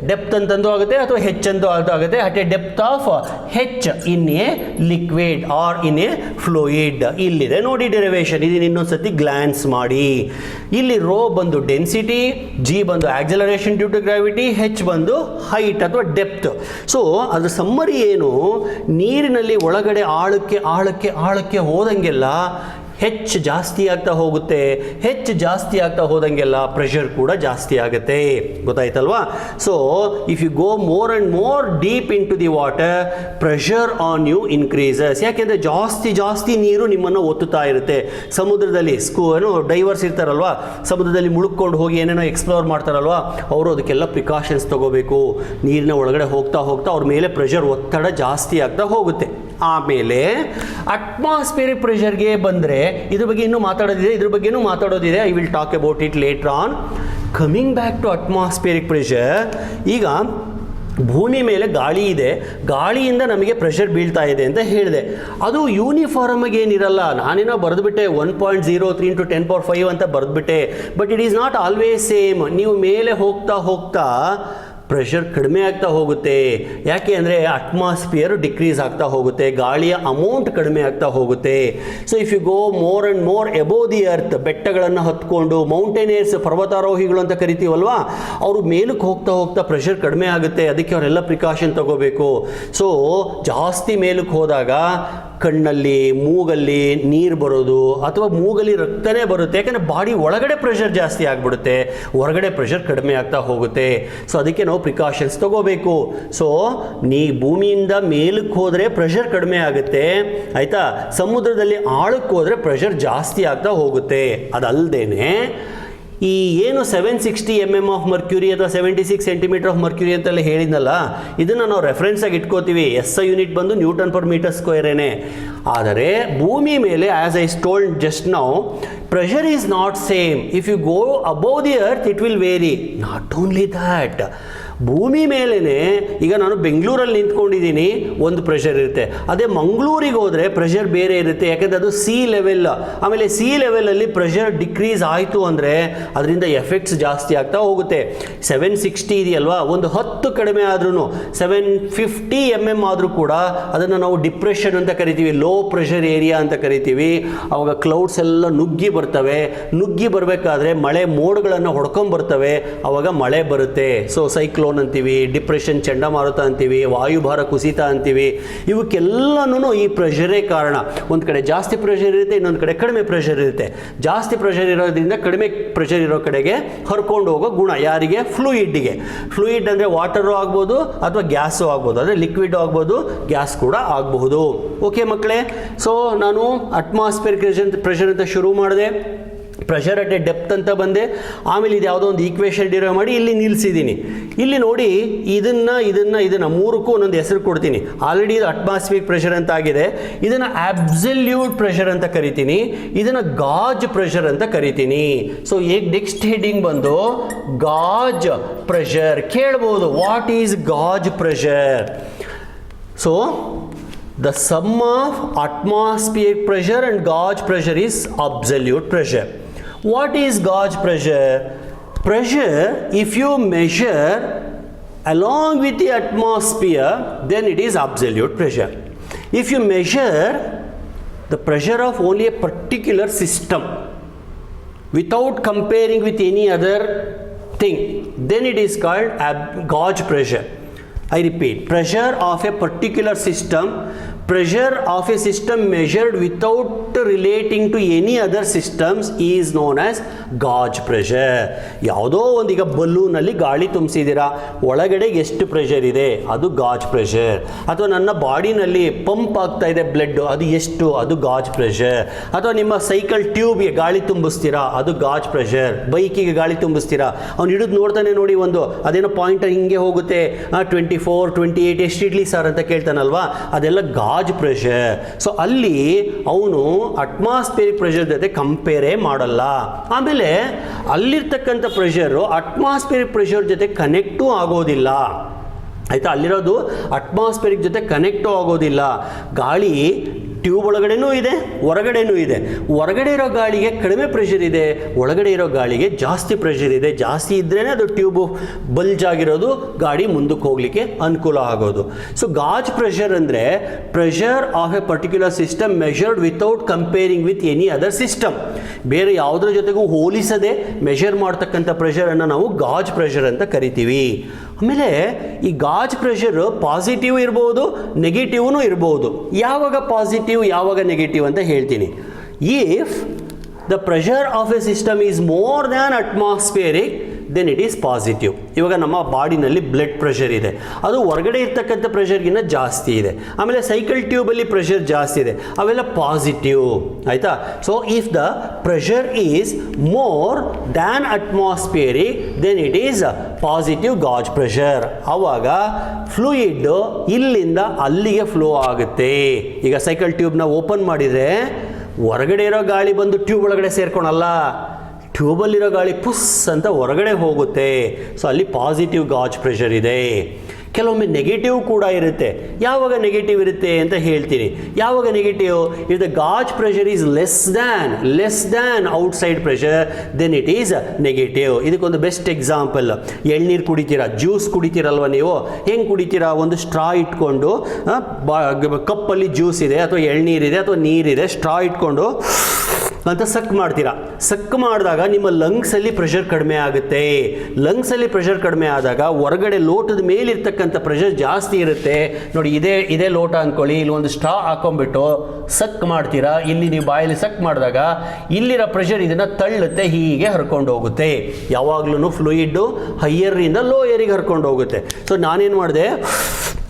depth ಅಂತಂದು ಆಗುತ್ತೆ, ಅಥವಾ ಹೆಚ್ ಅಂತ ಆಗುತ್ತೆ. At a depth of H in a liquid or in a fluid. ಇಲ್ಲಿದೆ ನೋಡಿ ಡೆರಿವೇಶನ್. ಇದನ್ನು ಇನ್ನೊಂದ್ಸತಿ ಗ್ಲಾನ್ಸ್ ಮಾಡಿ. ಇಲ್ಲಿ ರೋ ಬಂದು ಡೆನ್ಸಿಟಿ, ಜಿ ಬಂದು ಆಕ್ಸಲರೇಷನ್ ಡ್ಯೂ ಟು ಗ್ರಾವಿಟಿ, ಹೆಚ್ ಬಂದು ಹೈಟ್ ಅಥವಾ ಡೆಪ್ತ್. ಸೊ ಅದ್ರ ಸಮ್ಮರಿ ಏನು? ನೀರಿನಲ್ಲಿ ಒಳಗಡೆ ಆಳಕ್ಕೆ ಹೋದಂಗೆಲ್ಲ ಹೆಚ್ಚು ಜಾಸ್ತಿ ಆಗ್ತಾ ಹೋಗುತ್ತೆ. ಹೆಚ್ಚು ಜಾಸ್ತಿ ಆಗ್ತಾ ಹೋದಂಗೆಲ್ಲ ಪ್ರೆಷರ್ ಕೂಡ ಜಾಸ್ತಿ ಆಗುತ್ತೆ. ಗೊತ್ತಾಯ್ತಲ್ವಾ? So if you go more and more deep into the water, pressure on you increases. ಯಾಕೆಂದರೆ ಜಾಸ್ತಿ ನೀರು ನಿಮ್ಮನ್ನು ಒತ್ತುತ್ತಾ ಇರುತ್ತೆ. ಸಮುದ್ರದಲ್ಲಿ ಡೈವರ್ಸ್ ಇರ್ತಾರಲ್ವಾ, ಸಮುದ್ರದಲ್ಲಿ ಮುಳುಗ್ಕೊಂಡು ಹೋಗಿ ಏನೇನೋ ಎಕ್ಸ್ಪ್ಲೋರ್ ಮಾಡ್ತಾರಲ್ವಾ, ಅವರು ಅದಕ್ಕೆಲ್ಲ ಪ್ರಿಕಾಷನ್ಸ್ ತಗೋಬೇಕು. ನೀರಿನ ಒಳಗಡೆ ಹೋಗ್ತಾ ಅವ್ರ ಮೇಲೆ ಪ್ರೆಷರ್ ಒತ್ತಡ ಜಾಸ್ತಿ ಆಗ್ತಾ ಹೋಗುತ್ತೆ. ಆಮೇಲೆ ಅಟ್ಮಾಸ್ಫಿಯರಿಕ್ ಪ್ರೆಷರ್ಗೆ ಬಂದರೆ ಇದ್ರ ಬಗ್ಗೆ ಇನ್ನೂ ಮಾತಾಡೋದಿದೆ. I will talk about it later on. Coming back to atmospheric pressure. ಈಗ ಭೂಮಿ ಮೇಲೆ ಗಾಳಿ ಇದೆ, ಗಾಳಿಯಿಂದ ನಮಗೆ ಪ್ರೆಷರ್ ಬೀಳ್ತಾ ಇದೆ ಅಂತ ಹೇಳಿದೆ. ಅದು ಯೂನಿಫಾರ್ಮ್ ಆಗಿ ಏನಿರಲ್ಲ. ನಾನೇನೋ ಬರೆದುಬಿಟ್ಟೆ 1.03 × 10⁵ ಅಂತ ಬರೆದುಬಿಟ್ಟೆ. But it is not always same. ನೀವು ಮೇಲೆ ಹೋಗ್ತಾ ಪ್ರೆಷರ್ ಕಡಿಮೆ ಆಗ್ತಾ ಹೋಗುತ್ತೆ. ಯಾಕೆ ಅಂದರೆ ಅಟ್ಮಾಸ್ಫಿಯರ್ ಡಿಕ್ರೀಸ್ ಆಗ್ತಾ ಹೋಗುತ್ತೆ, ಗಾಳಿಯ ಅಮೌಂಟ್ ಕಡಿಮೆ ಆಗ್ತಾ ಹೋಗುತ್ತೆ. So if you go more and more above the earth, ಬೆಟ್ಟಗಳನ್ನು ಹತ್ಕೊಂಡು ಮೌಂಟೇನಿಯರ್ಸ್, ಪರ್ವತಾರೋಹಿಗಳು ಅಂತ ಕರಿತೀವಲ್ವಾ, ಅವರು ಮೇಲಕ್ಕೆ ಹೋಗ್ತಾ ಪ್ರೆಷರ್ ಕಡಿಮೆ ಆಗುತ್ತೆ. ಅದಕ್ಕೆ ಅವರೆಲ್ಲ ಪ್ರಿಕಾಷನ್ ತಗೋಬೇಕು. ಸೊ ಜಾಸ್ತಿ ಮೇಲಕ್ಕೆ ಹೋದಾಗ ಕಣ್ಣಲ್ಲಿ, ಮೂಗಲ್ಲಿ ನೀರು ಬರೋದು, ಅಥವಾ ಮೂಗಲ್ಲಿ ರಕ್ತನೇ ಬರುತ್ತೆ. ಯಾಕಂದರೆ ಬಾಡಿ ಒಳಗಡೆ ಪ್ರೆಷರ್ ಜಾಸ್ತಿ ಆಗಿಬಿಡುತ್ತೆ, ಹೊರಗಡೆ ಪ್ರೆಷರ್ ಕಡಿಮೆ ಆಗ್ತಾ ಹೋಗುತ್ತೆ. ಸೊ ಅದಕ್ಕೆ ನಾವು ಪ್ರಿಕಾಷನ್ಸ್ ತಗೋಬೇಕು. ಸೊ ಭೂಮಿಯಿಂದ ಮೇಲಕ್ಕೆ ಹೋದರೆ ಪ್ರೆಷರ್ ಕಡಿಮೆ ಆಗುತ್ತೆ, ಆಯಿತಾ? ಸಮುದ್ರದಲ್ಲಿ ಆಳಕ್ಕೆ ಹೋದರೆ ಪ್ರೆಷರ್ ಜಾಸ್ತಿ ಆಗ್ತಾ ಹೋಗುತ್ತೆ. ಅದಲ್ಲದೇನೆ ಈ ಏನು 760 mm ಆಫ್ ಮರ್ಕ್ಯೂರಿ ಅಥವಾ 76 cm ಆಫ್ ಮರ್ಕ್ಯೂರಿ ಅಂತೆಲ್ಲ ಹೇಳಿದ್ನಲ್ಲ, ಇದನ್ನು ನಾವು ರೆಫರೆನ್ಸಾಗಿ ಇಟ್ಕೋತೀವಿ. SI ಯೂನಿಟ್ ಬಂದು Nm/m². ಆದರೆ ಭೂಮಿ ಮೇಲೆ, as I told just now, pressure is not same. If you go above the earth it will vary. Not only that, ಭೂಮಿ ಮೇಲೇ ಈಗ ನಾನು ಬೆಂಗಳೂರಲ್ಲಿ ನಿಂತ್ಕೊಂಡಿದ್ದೀನಿ, ಒಂದು ಪ್ರೆಷರ್ ಇರುತ್ತೆ. ಅದೇ ಮಂಗಳೂರಿಗೆ ಹೋದರೆ ಪ್ರೆಷರ್ ಬೇರೆ ಇರುತ್ತೆ. ಯಾಕೆಂದರೆ ಅದು ಸಿ ಲೆವೆಲ್. ಆಮೇಲೆ ಸಿ ಲೆವೆಲಲ್ಲಿ ಪ್ರೆಷರ್ ಡಿಕ್ರೀಸ್ ಆಯಿತು ಅಂದರೆ ಅದರಿಂದ ಎಫೆಕ್ಟ್ಸ್ ಜಾಸ್ತಿ ಆಗ್ತಾ ಹೋಗುತ್ತೆ. 760 ಇದೆಯಲ್ವಾ, ಒಂದು 10 ಕಡಿಮೆ ಆದ್ರೂ 750 mm ಆದರೂ ಕೂಡ ಅದನ್ನು ನಾವು ಡಿಪ್ರೆಷನ್ ಅಂತ ಕರಿತೀವಿ, ಲೋ ಪ್ರೆಷರ್ ಏರಿಯಾ ಅಂತ ಕರಿತೀವಿ. ಆವಾಗ ಕ್ಲೌಡ್ಸ್ ಎಲ್ಲ ನುಗ್ಗಿ ಬರಬೇಕಾದ್ರೆ ಮಳೆ ಮೋಡ್ಗಳನ್ನು ಹೊಡ್ಕೊಂಬರ್ತವೆ, ಆವಾಗ ಮಳೆ ಬರುತ್ತೆ. ಸೊ ಸೈಕ್ಲೋನ್ ಅಂತೀವಿ, ಡಿಪ್ರೆಷನ್, ಚಂಡಮಾರುತ ಅಂತೀವಿ, ವಾಯುಭಾರ ಕುಸಿತ ಅಂತೀವಿ. ಇವಕ್ಕೆಲ್ಲನೂ ಈ ಪ್ರೆಷರೇ ಕಾರಣ. ಒಂದು ಕಡೆ ಜಾಸ್ತಿ ಪ್ರೆಷರ್ ಇರುತ್ತೆ, ಇನ್ನೊಂದು ಕಡೆ ಕಡಿಮೆ ಪ್ರೆಷರ್ ಇರುತ್ತೆ. ಜಾಸ್ತಿ ಪ್ರೆಷರ್ ಇರೋದ್ರಿಂದ ಕಡಿಮೆ ಪ್ರೆಷರ್ ಇರೋ ಕಡೆಗೆ ಹರ್ಕೊಂಡು ಹೋಗೋ ಗುಣ ಯಾರಿಗೆ? ಫ್ಲೂಯಿಡ್ಗೆ. ಫ್ಲೂಯಿಡ್ ಅಂದರೆ ವಾಟರು ಆಗ್ಬೋದು ಅಥವಾ ಗ್ಯಾಸು ಆಗ್ಬೋದು, ಅಂದರೆ ಲಿಕ್ವಿಡ್ ಆಗ್ಬೋದು, ಗ್ಯಾಸ್ ಕೂಡ ಆಗಬಹುದು. ಓಕೆ ಮಕ್ಕಳೇ, ಸೊ ನಾನು ಅಟ್ಮಾಸ್ಫಿಯರಿಕ್ ಪ್ರೆಷರ್ ಅಂತ ಶುರು ಮಾಡಿದೆ. ಪ್ರೆಷರ್ ಅಟ್ ಎ ಡೆಪ್ತ್ ಅಂತ ಬಂದೆ, ಆಮೇಲೆ ಇದು ಯಾವುದೋ ಒಂದು ಈಕ್ವೇಷನ್ ಡಿರೈವ್ ಮಾಡಿ ಇಲ್ಲಿ ನಿಲ್ಲಿಸಿದ್ದೀನಿ. ಇಲ್ಲಿ ನೋಡಿ ಇದನ್ನು ಮೂರಕ್ಕೂ ಒಂದೊಂದು ಹೆಸರು ಕೊಡ್ತೀನಿ. ಆಲ್ರೆಡಿ ಇದು ಅಟ್ಮಾಸ್ಫಿಯರಿಕ್ ಪ್ರೆಷರ್ ಅಂತ ಆಗಿದೆ, ಇದನ್ನು ಅಬ್ಸಲ್ಯೂಟ್ ಪ್ರೆಷರ್ ಅಂತ ಕರಿತೀನಿ, ಇದನ್ನು ಗಾಜ್ ಪ್ರೆಷರ್ ಅಂತ ಕರಿತೀನಿ. ಸೊ ಈಗ ನೆಕ್ಸ್ಟ್ ಹೆಡಿಂಗ್ ಬಂದು ಗಾಜ್ ಪ್ರೆಷರ್. ಕೇಳ್ಬೋದು what is gauge pressure? So the sum of atmospheric pressure and gauge pressure is absolute pressure. What is gauge pressure? Pressure, if you measure along with the atmosphere, then it is absolute pressure. If you measure the pressure of only a particular system without comparing with any other thing, then it is called gauge pressure. I repeat, pressure of a particular system, pressure of a system measured without relating to any other systems is known as gauge pressure. ಯಾವುದೋ ಒಂದು ಈಗ ಬಲೂನಲ್ಲಿ ಗಾಳಿ ತುಂಬಿಸಿದ್ದೀರಾ, ಒಳಗಡೆ ಎಷ್ಟು pressure ಇದೆ ಅದು ಗಾಜ್ pressure. ಅಥವಾ ನನ್ನ ಬಾಡಿನಲ್ಲಿ ಪಂಪ್ ಆಗ್ತಾ ಇದೆ ಬ್ಲಡ್, ಅದು ಎಷ್ಟು, ಅದು ಗಾಜ್ ಪ್ರೆಷರ್. ಅಥವಾ ನಿಮ್ಮ ಸೈಕಲ್ ಟ್ಯೂಬ್ಗೆ ಗಾಳಿ ತುಂಬಿಸ್ತೀರಾ, ಅದು ಗಾಜ್ ಪ್ರೆಷರ್. ಬೈಕಿಗೆ ಗಾಳಿ ತುಂಬಿಸ್ತೀರಾ, ಅವ್ನು ಹಿಡಿದು ನೋಡ್ತಾನೆ ನೋಡಿ, ಒಂದು ಅದೇನೋ ಪಾಯಿಂಟ್ ಹಿಂಗೆ ಹೋಗುತ್ತೆ, 24, 28 ಎಷ್ಟು ಇಡ್ಲಿ ಸರ್ ಅಂತ ಕೇಳ್ತಾನಲ್ವಾ, ಅದೆಲ್ಲ ಗಾಜ್ ಪ್ರೆಷರ್. ಸೊ ಅಲ್ಲಿ ಅವನು ಅಟ್ಮಾಸ್ಫಿಯರಿಕ್ ಪ್ರೆಷರ್ ಜೊತೆ ಕಂಪೇರೇ ಮಾಡಲ್ಲ. ಆಮೇಲೆ ಅಲ್ಲಿರ್ತಕ್ಕಂಥ ಪ್ರೆಷರು ಅಟ್ಮಾಸ್ಫಿಯರಿಕ್ ಪ್ರೆಷರ್ ಜೊತೆ ಕನೆಕ್ಟೂ ಆಗೋದಿಲ್ಲ. ಆಯಿತಾ, ಅಲ್ಲಿರೋದು ಅಟ್ಮಾಸ್ಫಿಯರಿಕ್ ಜೊತೆ ಕನೆಕ್ಟೂ ಆಗೋದಿಲ್ಲ. ಗಾಳಿ ಟ್ಯೂಬ್ ಒಳಗಡೆನೂ ಇದೆ, ಹೊರಗಡೆನೂ ಇದೆ. ಹೊರಗಡೆ ಇರೋ ಗಾಳಿಗೆ ಕಡಿಮೆ ಪ್ರೆಷರ್ ಇದೆ, ಒಳಗಡೆ ಇರೋ ಗಾಳಿಗೆ ಜಾಸ್ತಿ ಪ್ರೆಷರ್ ಇದೆ. ಜಾಸ್ತಿ ಇದ್ರೇ ಅದು ಟ್ಯೂಬು ಬಲ್ಜ್ ಆಗಿರೋದು, ಗಾಡಿ ಮುಂದಕ್ಕೆ ಹೋಗಲಿಕ್ಕೆ ಅನುಕೂಲ ಆಗೋದು. ಸೊ ಗಾಜ್ ಪ್ರೆಷರ್ ಅಂದರೆ pressure of A particular system measured without comparing with any other system. ಬೇರೆ ಯಾವುದರ ಜೊತೆಗೂ ಹೋಲಿಸದೆ ಮೆಷರ್ ಮಾಡ್ತಕ್ಕಂಥ ಪ್ರೆಷರನ್ನು ನಾವು ಗಾಜ್ ಪ್ರೆಷರ್ ಅಂತ ಕರಿತೀವಿ. ಆಮೇಲೆ ಈ ಗಾಜ್ ಪ್ರೆಷರ್ ಪಾಸಿಟಿವ್ ಇರ್ಬೋದು, ನೆಗೆಟಿವ್ನೂ ಇರ್ಬೋದು. ಯಾವಾಗ ಪಾಸಿಟಿವ್ ಯಾವಾಗ ನೆಗೆಟಿವ್ ಅಂತ ಹೇಳ್ತೀನಿ. If the pressure of a system is more than atmospheric, then it is positive. ಇವಾಗ ನಮ್ಮ ಬಾಡಿನಲ್ಲಿ ಬ್ಲಡ್ ಪ್ರೆಷರ್ ಇದೆ, ಅದು ಹೊರಗಡೆ ಇರ್ತಕ್ಕಂಥ ಪ್ರೆಷರ್ಗಿನ್ನ ಜಾಸ್ತಿ ಇದೆ. ಆಮೇಲೆ ಸೈಕಲ್ ಟ್ಯೂಬಲ್ಲಿ ಪ್ರೆಷರ್ ಜಾಸ್ತಿ ಇದೆ, ಅವೆಲ್ಲ ಪಾಸಿಟಿವ್. ಆಯಿತಾ? So if the pressure is more than atmospheric, then it is positive gauge pressure. ಆವಾಗ ಫ್ಲೂಯಿಡ್ ಇಲ್ಲಿಂದ ಅಲ್ಲಿಗೆ ಫ್ಲೋ ಆಗುತ್ತೆ. ಈಗ ಸೈಕಲ್ ಟ್ಯೂಬ್ನ ಓಪನ್ ಮಾಡಿದರೆ ಹೊರಗಡೆ ಇರೋ ಗಾಳಿ ಬಂದು ಟ್ಯೂಬ್ ಒಳಗಡೆ ಸೇರ್ಕೊಳಲ್ಲ, ಟ್ಯೂಬಲ್ಲಿರೋ ಗಾಳಿ ಪುಸ್ ಅಂತ ಹೊರಗಡೆ ಹೋಗುತ್ತೆ. ಸೊ ಅಲ್ಲಿ ಪಾಸಿಟಿವ್ ಗಾಜ್ ಪ್ರೆಷರ್ ಇದೆ. ಕೆಲವೊಮ್ಮೆ ನೆಗೆಟಿವ್ ಕೂಡ ಇರುತ್ತೆ. ಯಾವಾಗ ನೆಗೆಟಿವ್ ಇರುತ್ತೆ ಅಂತ ಹೇಳ್ತೀನಿ. ಯಾವಾಗ negative? If the gauge pressure is less than outside pressure, then it is negative. ಇದಕ್ಕೊಂದು ಬೆಸ್ಟ್ ಎಕ್ಸಾಂಪಲ್, ಎಳ್ನೀರು ಕುಡಿತೀರಾ, ಜ್ಯೂಸ್ ಕುಡಿತೀರಲ್ವ ನೀವು, ಹೆಂಗೆ ಕುಡಿತೀರಾ? ಒಂದು ಸ್ಟ್ರಾ ಇಟ್ಕೊಂಡು, ಕಪ್ಪಲ್ಲಿ ಜ್ಯೂಸ್ ಇದೆ ಅಥವಾ ಎಳ್ನೀರಿದೆ ಅಥವಾ ನೀರಿದೆ, ಸ್ಟ್ರಾ ಇಟ್ಕೊಂಡು ಅಂತ ಸಕ್ ಮಾಡ್ತೀರಾ. ಸಕ್ ಮಾಡಿದಾಗ ನಿಮ್ಮ ಲಂಗ್ಸಲ್ಲಿ ಪ್ರೆಷರ್ ಕಡಿಮೆ ಆಗುತ್ತೆ. ಲಂಗ್ಸಲ್ಲಿ ಪ್ರೆಷರ್ ಕಡಿಮೆ ಆದಾಗ ಹೊರಗಡೆ ಲೋಟದ ಮೇಲಿರ್ತಕ್ಕಂಥ ಪ್ರೆಷರ್ ಜಾಸ್ತಿ ಇರುತ್ತೆ. ನೋಡಿ, ಇದೇ ಲೋಟ ಅಂದ್ಕೊಳ್ಳಿ, ಇಲ್ಲಿ ಒಂದು ಸ್ಟ್ರಾ ಹಾಕೊಂಡ್ಬಿಟ್ಟು ಸಕ್ ಮಾಡ್ತೀರಾ. ಇಲ್ಲಿ ನೀವು ಬಾಯಲ್ಲಿ ಸಕ್ ಮಾಡಿದಾಗ ಇಲ್ಲಿರೋ ಪ್ರೆಷರ್ ಇದನ್ನು ತಳ್ಳುತ್ತೆ, ಹೀಗೆ ಹರ್ಕೊಂಡು ಹೋಗುತ್ತೆ. ಯಾವಾಗ್ಲೂ ಫ್ಲೂಯಿಡ್ಡು ಹೈಯರಿಂದ ಲೋಯರಿಗೆ ಹರ್ಕೊಂಡು ಹೋಗುತ್ತೆ. ಸೊ ನಾನೇನು ಮಾಡಿದೆ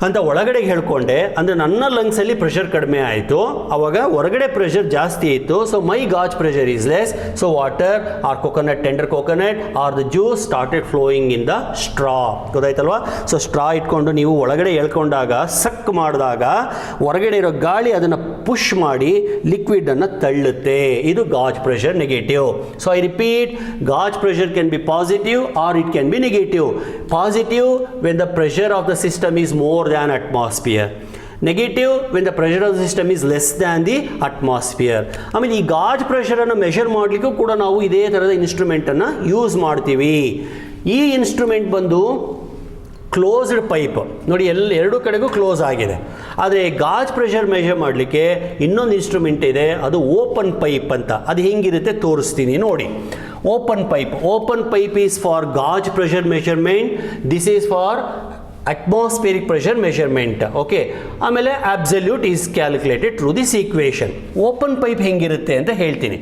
ಅಂತ ಒಳಗಡೆ ಹೇಳ್ಕೊಂಡೆ, ಅಂದರೆ ನನ್ನ ಲಂಗ್ಸಲ್ಲಿ ಪ್ರೆಷರ್ ಕಡಿಮೆ ಆಯಿತು, ಅವಾಗ ಹೊರಗಡೆ ಪ್ರೆಷರ್ ಜಾಸ್ತಿ ಇತ್ತು. So my gauge pressure is less. So water or coconut, tender coconut or the juice started flowing in the straw. ಗೊತ್ತಾಯ್ತಲ್ವಾ? ಸೊ ಸ್ಟ್ರಾ ಇಟ್ಕೊಂಡು ನೀವು ಒಳಗಡೆ ಎಳ್ಕೊಂಡಾಗ, ಸಕ್ ಮಾಡಿದಾಗ ಹೊರಗಡೆ ಇರೋ ಗಾಳಿ ಅದನ್ನು ಪುಷ್ ಮಾಡಿ ಲಿಕ್ವಿಡನ್ನು ತಳ್ಳುತ್ತೆ. ಇದು gauge pressure negative. So I repeat, gauge pressure can be positive or it can be negative. Positive when the pressure of the system is more than atmosphere. Negative when the pressure of the system is less than the atmosphere. ಆಮೇಲೆ ಈ ಗಾಜ್ ಪ್ರೆಷರನ್ನು measure ಮಾಡಲಿಕ್ಕೂ ಕೂಡ ನಾವು ಇದೇ ಥರದ ಇನ್ಸ್ಟ್ರೂಮೆಂಟನ್ನು use ಮಾಡ್ತೀವಿ. ಈ instrument ಬಂದು ಕ್ಲೋಸ್ಡ್ ಪೈಪ್. ನೋಡಿ, ಎರಡು ಕಡೆಗೂ ಕ್ಲೋಸ್ ಆಗಿದೆ. ಆದರೆ ಗಾಜ್ ಪ್ರೆಷರ್ ಮೆಷರ್ ಮಾಡಲಿಕ್ಕೆ ಇನ್ನೊಂದು ಇನ್ಸ್ಟ್ರೂಮೆಂಟ್ ಇದೆ, ಅದು ಓಪನ್ ಪೈಪ್ ಅಂತ. ಅದು ಹೆಂಗಿರುತ್ತೆ ತೋರಿಸ್ತೀನಿ ನೋಡಿ. Open pipe is for gauge pressure measurement. This is for atmospheric pressure measurement. Okay, ಆಮೇಲೆ absolute is calculated through this equation. Open pipe ಹೆಂಗಿರುತ್ತೆ ಅಂತ ಹೇಳ್ತೀನಿ.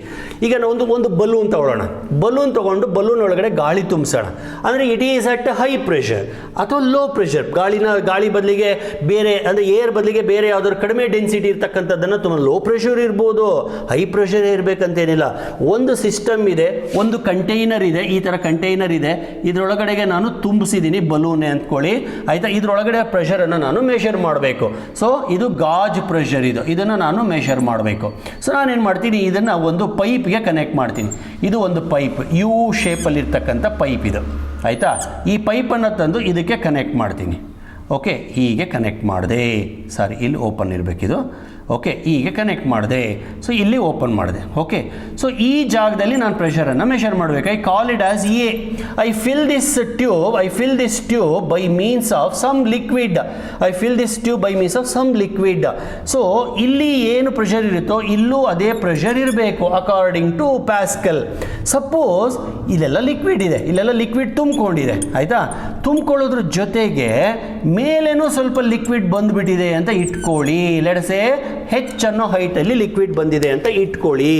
ಈಗ ನಾವು ಒಂದು ಬಲೂನ್ ತಗೊಳ್ಳೋಣ. ಬಲೂನ್ ತಗೊಂಡು ಬಲೂನ್ ಒಳಗಡೆ ಗಾಳಿ ತುಂಬಿಸೋಣ. ಅಂದರೆ it is at high pressure ಅಥವಾ ಲೋ ಪ್ರೆಷರ್. ಗಾಳಿ ಬದಲಿಗೆ ಬೇರೆ, ಅಂದರೆ ಏರ್ ಬದಲಿಗೆ ಬೇರೆ ಯಾವ್ದಾದ್ರು ಕಡಿಮೆ ಡೆನ್ಸಿಟಿ ಇರ್ತಕ್ಕಂಥದ್ದನ್ನು ತುಂಬ ಲೋ ಪ್ರೆಷರ್ ಇರ್ಬೋದು, ಹೈ ಪ್ರೆಷರ್ ಇರಬೇಕಂತೇನಿಲ್ಲ. ಒಂದು ಸಿಸ್ಟಮ್ ಇದೆ, ಒಂದು ಕಂಟೈನರ್ ಇದೆ, ಈ ಥರ ಕಂಟೈನರ್ ಇದೆ. ಇದರೊಳಗಡೆಗೆ ನಾನು ತುಂಬಿಸಿದ್ದೀನಿ ಬಲೂನ್ ಅಂದ್ಕೊಳ್ಳಿ, ಆಯಿತಾ. ಇದರೊಳಗಡೆ ಪ್ರೆಷರನ್ನು ನಾನು ಮೆಷರ್ ಮಾಡಬೇಕು. ಸೊ ಇದು ಗಾಜ್ ಪ್ರೆಷರ್, ಇದನ್ನು ನಾನು ಮೆಷರ್ ಮಾಡಬೇಕು. ಸೊ ನಾನೇನು ಮಾಡ್ತೀನಿ, ಇದನ್ನು ಒಂದು ಪೈಪ್ಗೆ ಕನೆಕ್ಟ್ ಮಾಡ್ತೀನಿ. ಇದು ಒಂದು ಪೈಪ್, ಯು ಶೇಪಲ್ಲಿರ್ತಕ್ಕಂಥ ಪೈಪ್ ಇದು, ಆಯಿತಾ. ಈ ಪೈಪನ್ನು ತಂದು ಇದಕ್ಕೆ ಕನೆಕ್ಟ್ ಮಾಡ್ತೀನಿ. ಓಕೆ, ಹೀಗೆ ಕನೆಕ್ಟ್ ಮಾಡಿದೆ. ಸಾರಿ, ಇಲ್ಲಿ ಓಪನ್ ಇರಬೇಕಿದು. ಓಕೆ, ಹೀಗೆ ಕನೆಕ್ಟ್ ಮಾಡಿದೆ. ಸೊ ಇಲ್ಲಿ ಓಪನ್ ಮಾಡಿದೆ. ಓಕೆ, ಸೊ ಈ ಜಾಗದಲ್ಲಿ ನಾನು ಪ್ರೆಷರನ್ನು ಮೆಷರ್ ಮಾಡಬೇಕು. I call it as A. I fill this tube by means of some liquid. So ಇಲ್ಲಿ ಏನು ಪ್ರೆಷರ್ ಇರುತ್ತೋ ಇಲ್ಲೂ ಅದೇ ಪ್ರೆಷರ್ ಇರಬೇಕು ಅಕಾರ್ಡಿಂಗ್ ಟು ಪ್ಯಾಸ್ಕಲ್. ಸಪೋಸ್ ಇಲ್ಲೆಲ್ಲ ಲಿಕ್ವಿಡ್ ಇದೆ, ಇಲ್ಲೆಲ್ಲ ಲಿಕ್ವಿಡ್ ತುಂಬಿಕೊಂಡಿದೆ, ಆಯಿತಾ. ತುಂಬಿಕೊಳ್ಳೋದ್ರ ಜೊತೆಗೆ ಮೇಲೇನೂ ಸ್ವಲ್ಪ ಲಿಕ್ವಿಡ್ ಬಂದುಬಿಟ್ಟಿದೆ ಅಂತ ಇಟ್ಕೊಳ್ಳಿ. ಲೆಟ್ಸೆ ಹೆಚ್ಚನ್ನೋ ಹೈಟಲ್ಲಿ ಲಿಕ್ವಿಡ್ ಬಂದಿದೆ ಅಂತ ಇಟ್ಕೊಳ್ಳಿ.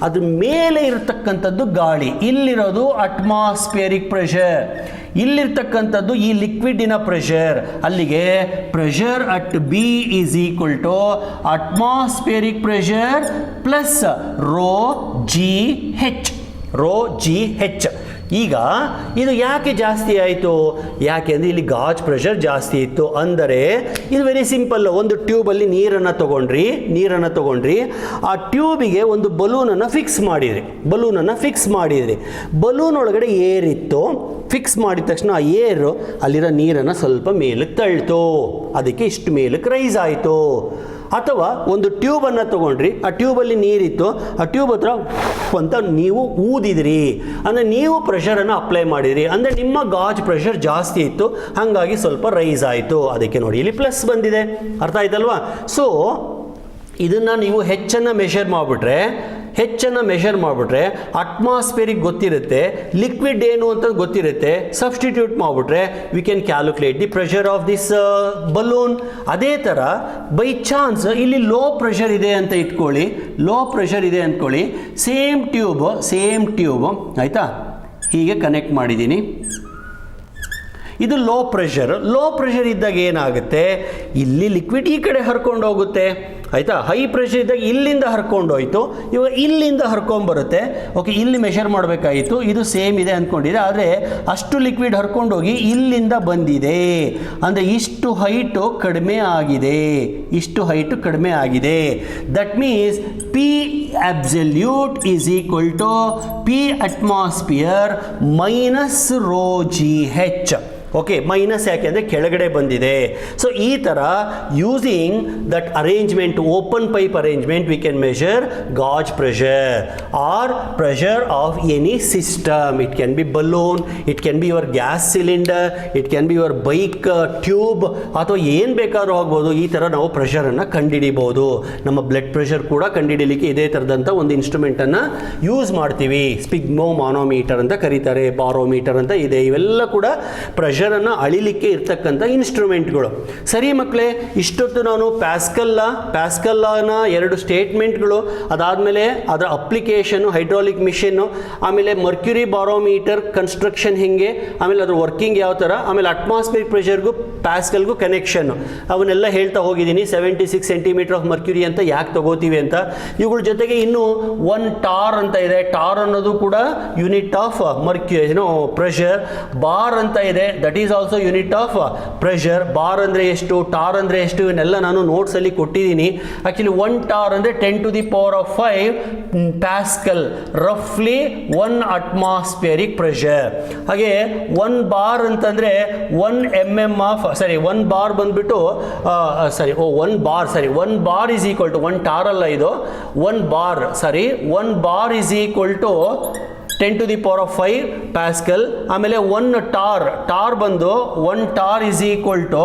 ಅದ್ರ ಮೇಲೆ ಇರತಕ್ಕಂಥದ್ದು ಗಾಳಿ, ಇಲ್ಲಿರೋದು ಅಟ್ಮಾಸ್ಫಿಯರಿಕ್ ಪ್ರೆಷರ್, ಇಲ್ಲಿರ್ತಕ್ಕಂಥದ್ದು ಈ ಲಿಕ್ವಿಡಿನ ಪ್ರೆಷರ್. ಅಲ್ಲಿಗೆ pressure at B is equal to atmospheric pressure plus rho G H. ಈಗ ಇದು ಯಾಕೆ ಜಾಸ್ತಿ ಆಯಿತು? ಯಾಕೆ ಅಂದರೆ ಇಲ್ಲಿ ಗಾಜ್ ಪ್ರೆಷರ್ ಜಾಸ್ತಿ ಇತ್ತು. ಅಂದರೆ ಇದು ವೆರಿ ಸಿಂಪಲ್. ಒಂದು ಟ್ಯೂಬಲ್ಲಿ ನೀರನ್ನು ತೊಗೊಂಡ್ರಿ, ಆ ಟ್ಯೂಬಿಗೆ ಒಂದು ಬಲೂನನ್ನು ಫಿಕ್ಸ್ ಮಾಡಿದ್ರಿ. ಬಲೂನ್ ಒಳಗಡೆ ಏರ್ ಇತ್ತು. ಫಿಕ್ಸ್ ಮಾಡಿದ ತಕ್ಷಣ ಆ ಏರು ಅಲ್ಲಿರೋ ನೀರನ್ನು ಸ್ವಲ್ಪ ಮೇಲಕ್ಕೆ ತಳ್ತು, ಅದಕ್ಕೆ ಇಷ್ಟು ಮೇಲಕ್ಕೆ ರೈಸ್ ಆಯಿತು. ಅಥವಾ ಒಂದು ಟ್ಯೂಬನ್ನು ತೊಗೊಂಡ್ರಿ, ಆ ಟ್ಯೂಬಲ್ಲಿ ನೀರಿತ್ತು, ಆ ಟ್ಯೂಬ್ ಹತ್ರ ಅಂತ ನೀವು ಊದಿದ್ರಿ, ಅಂದರೆ ನೀವು ಪ್ರೆಷರನ್ನು ಅಪ್ಲೈ ಮಾಡಿದ್ರಿ, ಅಂದರೆ ನಿಮ್ಮ ಗಾಜ್ ಪ್ರೆಷರ್ ಜಾಸ್ತಿ ಇತ್ತು, ಹಾಗಾಗಿ ಸ್ವಲ್ಪ ರೈಸ್ ಆಯಿತು. ಅದಕ್ಕೆ ನೋಡಿ ಇಲ್ಲಿ ಪ್ಲಸ್ ಬಂದಿದೆ, ಅರ್ಥ ಆಯ್ತಲ್ವಾ? ಸೊ ಇದನ್ನು ನೀವು ಹೆಚ್ಚನ್ನು ಮೆಷರ್ ಮಾಡಿಬಿಟ್ರೆ ಅಟ್ಮಾಸ್ಫಿಯರಿಗೆ ಗೊತ್ತಿರುತ್ತೆ, ಲಿಕ್ವಿಡ್ ಏನು ಅಂತ ಗೊತ್ತಿರುತ್ತೆ. ಸಬ್ಸ್ಟಿಟ್ಯೂಟ್ ಮಾಡಿಬಿಟ್ರೆ we can calculate the pressure of this balloon. ಅದೇ ಥರ ಬೈ ಚಾನ್ಸ್ ಇಲ್ಲಿ ಲೋ ಪ್ರೆಷರ್ ಇದೆ ಅಂತ ಇಟ್ಕೊಳ್ಳಿ, ಸೇಮ್ ಟ್ಯೂಬ್ ಆಯಿತಾ, ಹೀಗೆ ಕನೆಕ್ಟ್ ಮಾಡಿದ್ದೀನಿ. ಇದು ಲೋ ಪ್ರೆಷರ್ ಇದ್ದಾಗ ಏನಾಗುತ್ತೆ, ಇಲ್ಲಿ ಲಿಕ್ವಿಡ್ ಈ ಕಡೆ ಹರ್ಕೊಂಡು ಹೋಗುತ್ತೆ, ಆಯಿತಾ. ಹೈ ಪ್ರೆಷರ್ ಇದ್ದಾಗ ಇಲ್ಲಿಂದ ಹರ್ಕೊಂಡು ಹೋಯಿತು, ಇವಾಗ ಇಲ್ಲಿಂದ ಹರ್ಕೊಂಬರುತ್ತೆ. ಓಕೆ, ಇಲ್ಲಿ ಮೆಷರ್ ಮಾಡಬೇಕಾಯಿತು, ಇದು ಸೇಮ್ ಇದೆ ಅಂದ್ಕೊಂಡಿದೆ, ಆದರೆ ಅಷ್ಟು ಲಿಕ್ವಿಡ್ ಹರ್ಕೊಂಡೋಗಿ ಇಲ್ಲಿಂದ ಬಂದಿದೆ, ಅಂದರೆ ಇಷ್ಟು ಹೈಟು ಕಡಿಮೆ ಆಗಿದೆ. That means P absolute is equal to P atmosphere minus rho G H. Okay, minus ಯಾಕೆ ಅಂದರೆ ಕೆಳಗಡೆ ಬಂದಿದೆ. ಸೊ ಈ ಥರ using that arrangement, open pipe arrangement, we can measure gauge pressure or pressure of any system. It can be balloon, it can be your gas cylinder, it can be your bike tube, ಅಥವಾ ಏನು ಬೇಕಾದ್ರೂ ಆಗ್ಬೋದು. ಈ ಥರ ನಾವು ಪ್ರೆಷರನ್ನು ಕಂಡುಹಿಡಿಬೋದು. ನಮ್ಮ blood pressure ಕೂಡ ಕಂಡುಹಿಡಿಯಲಿಕ್ಕೆ ಇದೇ ಥರದಂಥ ಒಂದು ಇನ್ಸ್ಟ್ರೂಮೆಂಟನ್ನು ಯೂಸ್ ಮಾಡ್ತೀವಿ. ಸ್ಪಿಗ್ಮೋಮಾನೋಮೀಟರ್ ಅಂತ ಕರೀತಾರೆ, ಬಾರೋಮೀಟರ್ ಅಂತ ಇದೆ. ಇವೆಲ್ಲ ಕೂಡ ಪ್ರೆಷರನ್ನು ಅಳಿಲಿಕ್ಕೆ ಇರ್ತಕ್ಕಂಥ ಇನ್ಸ್ಟ್ರೂಮೆಂಟ್ಗಳು. ಸರಿ ಮಕ್ಕಳೇ, ಇಷ್ಟೊತ್ತು ನಾನು ಪ್ಯಾಸ್ಕಲ್ನ 2 ಸ್ಟೇಟ್ಮೆಂಟ್ಗಳು, ಅದಾದಮೇಲೆ ಅದರ ಅಪ್ಲಿಕೇಶನು, ಹೈಡ್ರಾಲಿಕ್ ಮಿಷನ್ನು, ಆಮೇಲೆ ಮರ್ಕ್ಯುರಿ ಬಾರೋಮೀಟರ್ ಕನ್ಸ್ಟ್ರಕ್ಷನ್ ಹೆಂಗೆ, ಆಮೇಲೆ ಅದರ ವರ್ಕಿಂಗ್ ಯಾವ ಥರ, ಆಮೇಲೆ ಅಟ್ಮಾಸ್ಫಿಯರಿಕ್ ಪ್ರೆಷರ್ಗೂ ಪ್ಯಾಸ್ಕಲ್ಗೂ ಕನೆಕ್ಷನ್ನು, ಅವನ್ನೆಲ್ಲ ಹೇಳ್ತಾ ಹೋಗಿದ್ದೀನಿ. 76 ಸೆಂಟಿಮೀಟರ್ ಆಫ್ ಮರ್ಕ್ಯುರಿ ಅಂತ ಯಾಕೆ ತಗೋತೀವಿ ಅಂತ. ಇವುಗಳ ಜೊತೆಗೆ ಇನ್ನೂ 1 ಟಾರ್ ಅಂತ ಇದೆ. ಟಾರ್ ಅನ್ನೋದು ಕೂಡ ಯೂನಿಟ್ ಆಫ್ ಪ್ರೆಷರ್. ಬಾರ್ ಅಂತ ಇದೆ, that is also unit of pressure. Bar ಅಂದರೆ ಎಷ್ಟು, ಟಾರ್ ಅಂದರೆ ಎಷ್ಟು, ಇವನ್ನೆಲ್ಲ ನಾನು ನೋಟ್ಸಲ್ಲಿ ಕೊಟ್ಟಿದ್ದೀನಿ. ಆ್ಯಕ್ಚುಲಿ 1 ಟಾರ್ ಅಂದರೆ 10 to the power of 5 pascal, ರಫ್ಲಿ 1 ಅಟ್ಮಾಸ್ಫಿಯರಿಕ್ ಪ್ರೆಷರ್. ಹಾಗೆ 1 ಬಾರ್ ಅಂತಂದರೆ 1 ಬಾರ್ ಬಂದ್ಬಿಟ್ಟು 1 bar is equal to 1 torr ಅಲ್ಲ ಇದು, 1 bar is equal to 10 to the power of 5 pascal. ಆಮೇಲೆ 1 ಟಾರ್ ಬಂದು 1 torr is equal to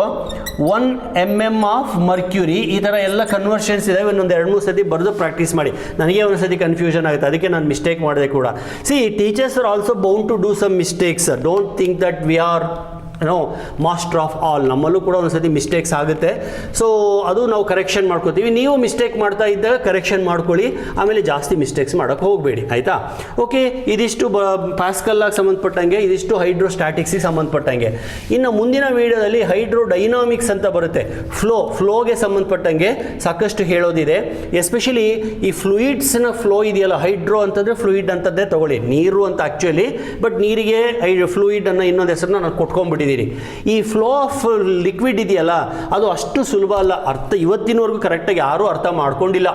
1 mm of mercury. ಈ ಥರ ಎಲ್ಲ ಕನ್ವರ್ಷನ್ಸ್ ಇದಾವೆ. ಇನ್ನೊಂದು 2-3 ಸತಿ ಬರೆದು ಪ್ರಾಕ್ಟೀಸ್ ಮಾಡಿ. ನನಗೆ ಒಂದು ಸತಿ ಕನ್ಫ್ಯೂಷನ್ ಆಗುತ್ತೆ, ಅದಕ್ಕೆ ನಾನು ಮಿಸ್ಟೇಕ್ ಮಾಡಿದೆ ಕೂಡ. See, teachers are also bound to do some mistakes. Don't think that we are master of all. ನಮ್ಮಲ್ಲೂ ಕೂಡ ಒಂದ್ಸತಿ ಮಿಸ್ಟೇಕ್ಸ್ ಆಗುತ್ತೆ. ಸೊ ಅದು ನಾವು ಕರೆಕ್ಷನ್ ಮಾಡ್ಕೋತೀವಿ. ನೀವು ಮಿಸ್ಟೇಕ್ ಮಾಡ್ತಾ ಇದ್ದಾಗ ಕರೆಕ್ಷನ್ ಮಾಡ್ಕೊಳ್ಳಿ, ಆಮೇಲೆ ಜಾಸ್ತಿ ಮಿಸ್ಟೇಕ್ಸ್ ಮಾಡೋಕ್ಕೆ ಹೋಗಬೇಡಿ, ಆಯಿತಾ? ಓಕೆ, ಇದಿಷ್ಟು ಪ್ಯಾಸ್ಕಲ್ಲಾಗಿ ಸಂಬಂಧಪಟ್ಟಂಗೆ, ಇದಿಷ್ಟು ಹೈಡ್ರೋಸ್ಟ್ಯಾಟಿಕ್ಸಿಗೆ ಸಂಬಂಧಪಟ್ಟಂಗೆ. ಇನ್ನು ಮುಂದಿನ ವೀಡಿಯೋದಲ್ಲಿ ಹೈಡ್ರೋಡೈನಾಮಿಕ್ಸ್ ಅಂತ ಬರುತ್ತೆ. ಫ್ಲೋಗೆ ಸಂಬಂಧಪಟ್ಟಂಗೆ ಸಾಕಷ್ಟು ಹೇಳೋದಿದೆ. ಎಸ್ಪೆಷಲಿ ಈ ಫ್ಲೂಯಿಡ್ಸ್ನ ಫ್ಲೋ ಇದೆಯಲ್ಲ, ಹೈಡ್ರೋ ಅಂತಂದರೆ ಫ್ಲೂಯಿಡ್ ಅಂತದ್ದೇ ತಗೊಳ್ಳಿ, ನೀರು ಅಂತ ಆ್ಯಕ್ಚುಲಿ, ಬಟ್ ನೀರಿಗೆ ಫ್ಲೂಯಿಡ್ ಅನ್ನೋ ಇನ್ನೊಂದು ಹೆಸರನ್ನ ನಾನು ಕೊಟ್ಕೊಂಡ್ಬಿಟ್ಟಿದ್ದೀನಿ. ಈ ಫ್ಲೋ ಆಫ್ ಲಿಕ್ವಿಡ್ ಇದೆಯಲ್ಲ, ಅದು ಅಷ್ಟು ಸುಲಭ ಅಲ್ಲ. ಇವತ್ತಿನವರೆಗೂ ಕರೆಕ್ಟಾಗಿ ಯಾರೂ ಅರ್ಥ ಮಾಡ್ಕೊಂಡಿಲ್ಲ.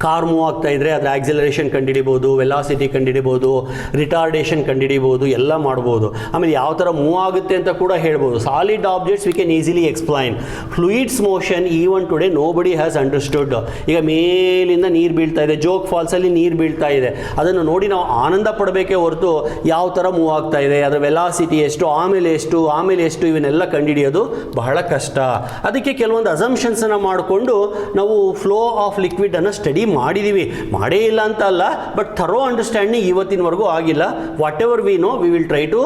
ಕಾರ್ ಮೂವ್ ಆಗ್ತಾ ಇದ್ರೆ ಅದರ ಆಕ್ಸಿಲರೇಷನ್ ಕಂಡುಹಿಡಿಬೋದು, ವೆಲಾಸಿಟಿ ಕಂಡುಹಿಡಿಬೋದು, ರಿಟಾರ್ಡೇಷನ್ ಕಂಡುಹಿಡಿಬೋದು, ಎಲ್ಲ ಮಾಡ್ಬೋದು. ಆಮೇಲೆ ಯಾವ ಥರ ಮೂವ್ ಆಗುತ್ತೆ ಅಂತ ಕೂಡ ಹೇಳ್ಬೋದು. Solid objects we can easily explain. Fluids motion even today nobody has understood. ಈಗ ಮೇಲಿಂದ ನೀರು ಬೀಳ್ತಾ ಇದೆ, ಜೋಗ್ ಫಾಲ್ಸಲ್ಲಿ ನೀರು ಬೀಳ್ತಾ ಇದೆ, ಅದನ್ನು ನೋಡಿ ನಾವು ಆನಂದ ಪಡಬೇಕೇ ಹೊರತು ಯಾವ ಥರ ಮೂವ್ ಆಗ್ತಾ ಇದೆ, ಅದರ ವೆಲಾಸಿಟಿ ಎಷ್ಟು, ಆಮೇಲೆ ಎಷ್ಟು ಇವನ್ನೆಲ್ಲ ಕಂಡುಹಿಡಿಯೋದು ಬಹಳ ಕಷ್ಟ. ಅದಕ್ಕೆ ಕೆಲವೊಂದು ಅಸಂಪ್ಷನ್ಸನ್ನು ಮಾಡಿಕೊಂಡು ನಾವು ಫ್ಲೋ ಆಫ್ ಲಿಕ್ವಿಡನ್ನು ಸ್ಟಡಿ ಮಾಡಿದ್ದೀವಿ. ಮಾಡೇ ಇಲ್ಲ ಅಂತ ಅಲ್ಲ, ಬಟ್ ಥರೋ ಅಂಡರ್ಸ್ಟ್ಯಾಂಡಿಂಗ್ ಇವತ್ತಿನವರೆಗೂ ಆಗಿಲ್ಲ. Whatever we know we will try to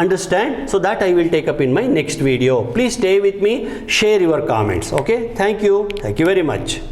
understand. So that I will take up in my next video. Please stay with me, share your comments. Okay, thank you very much.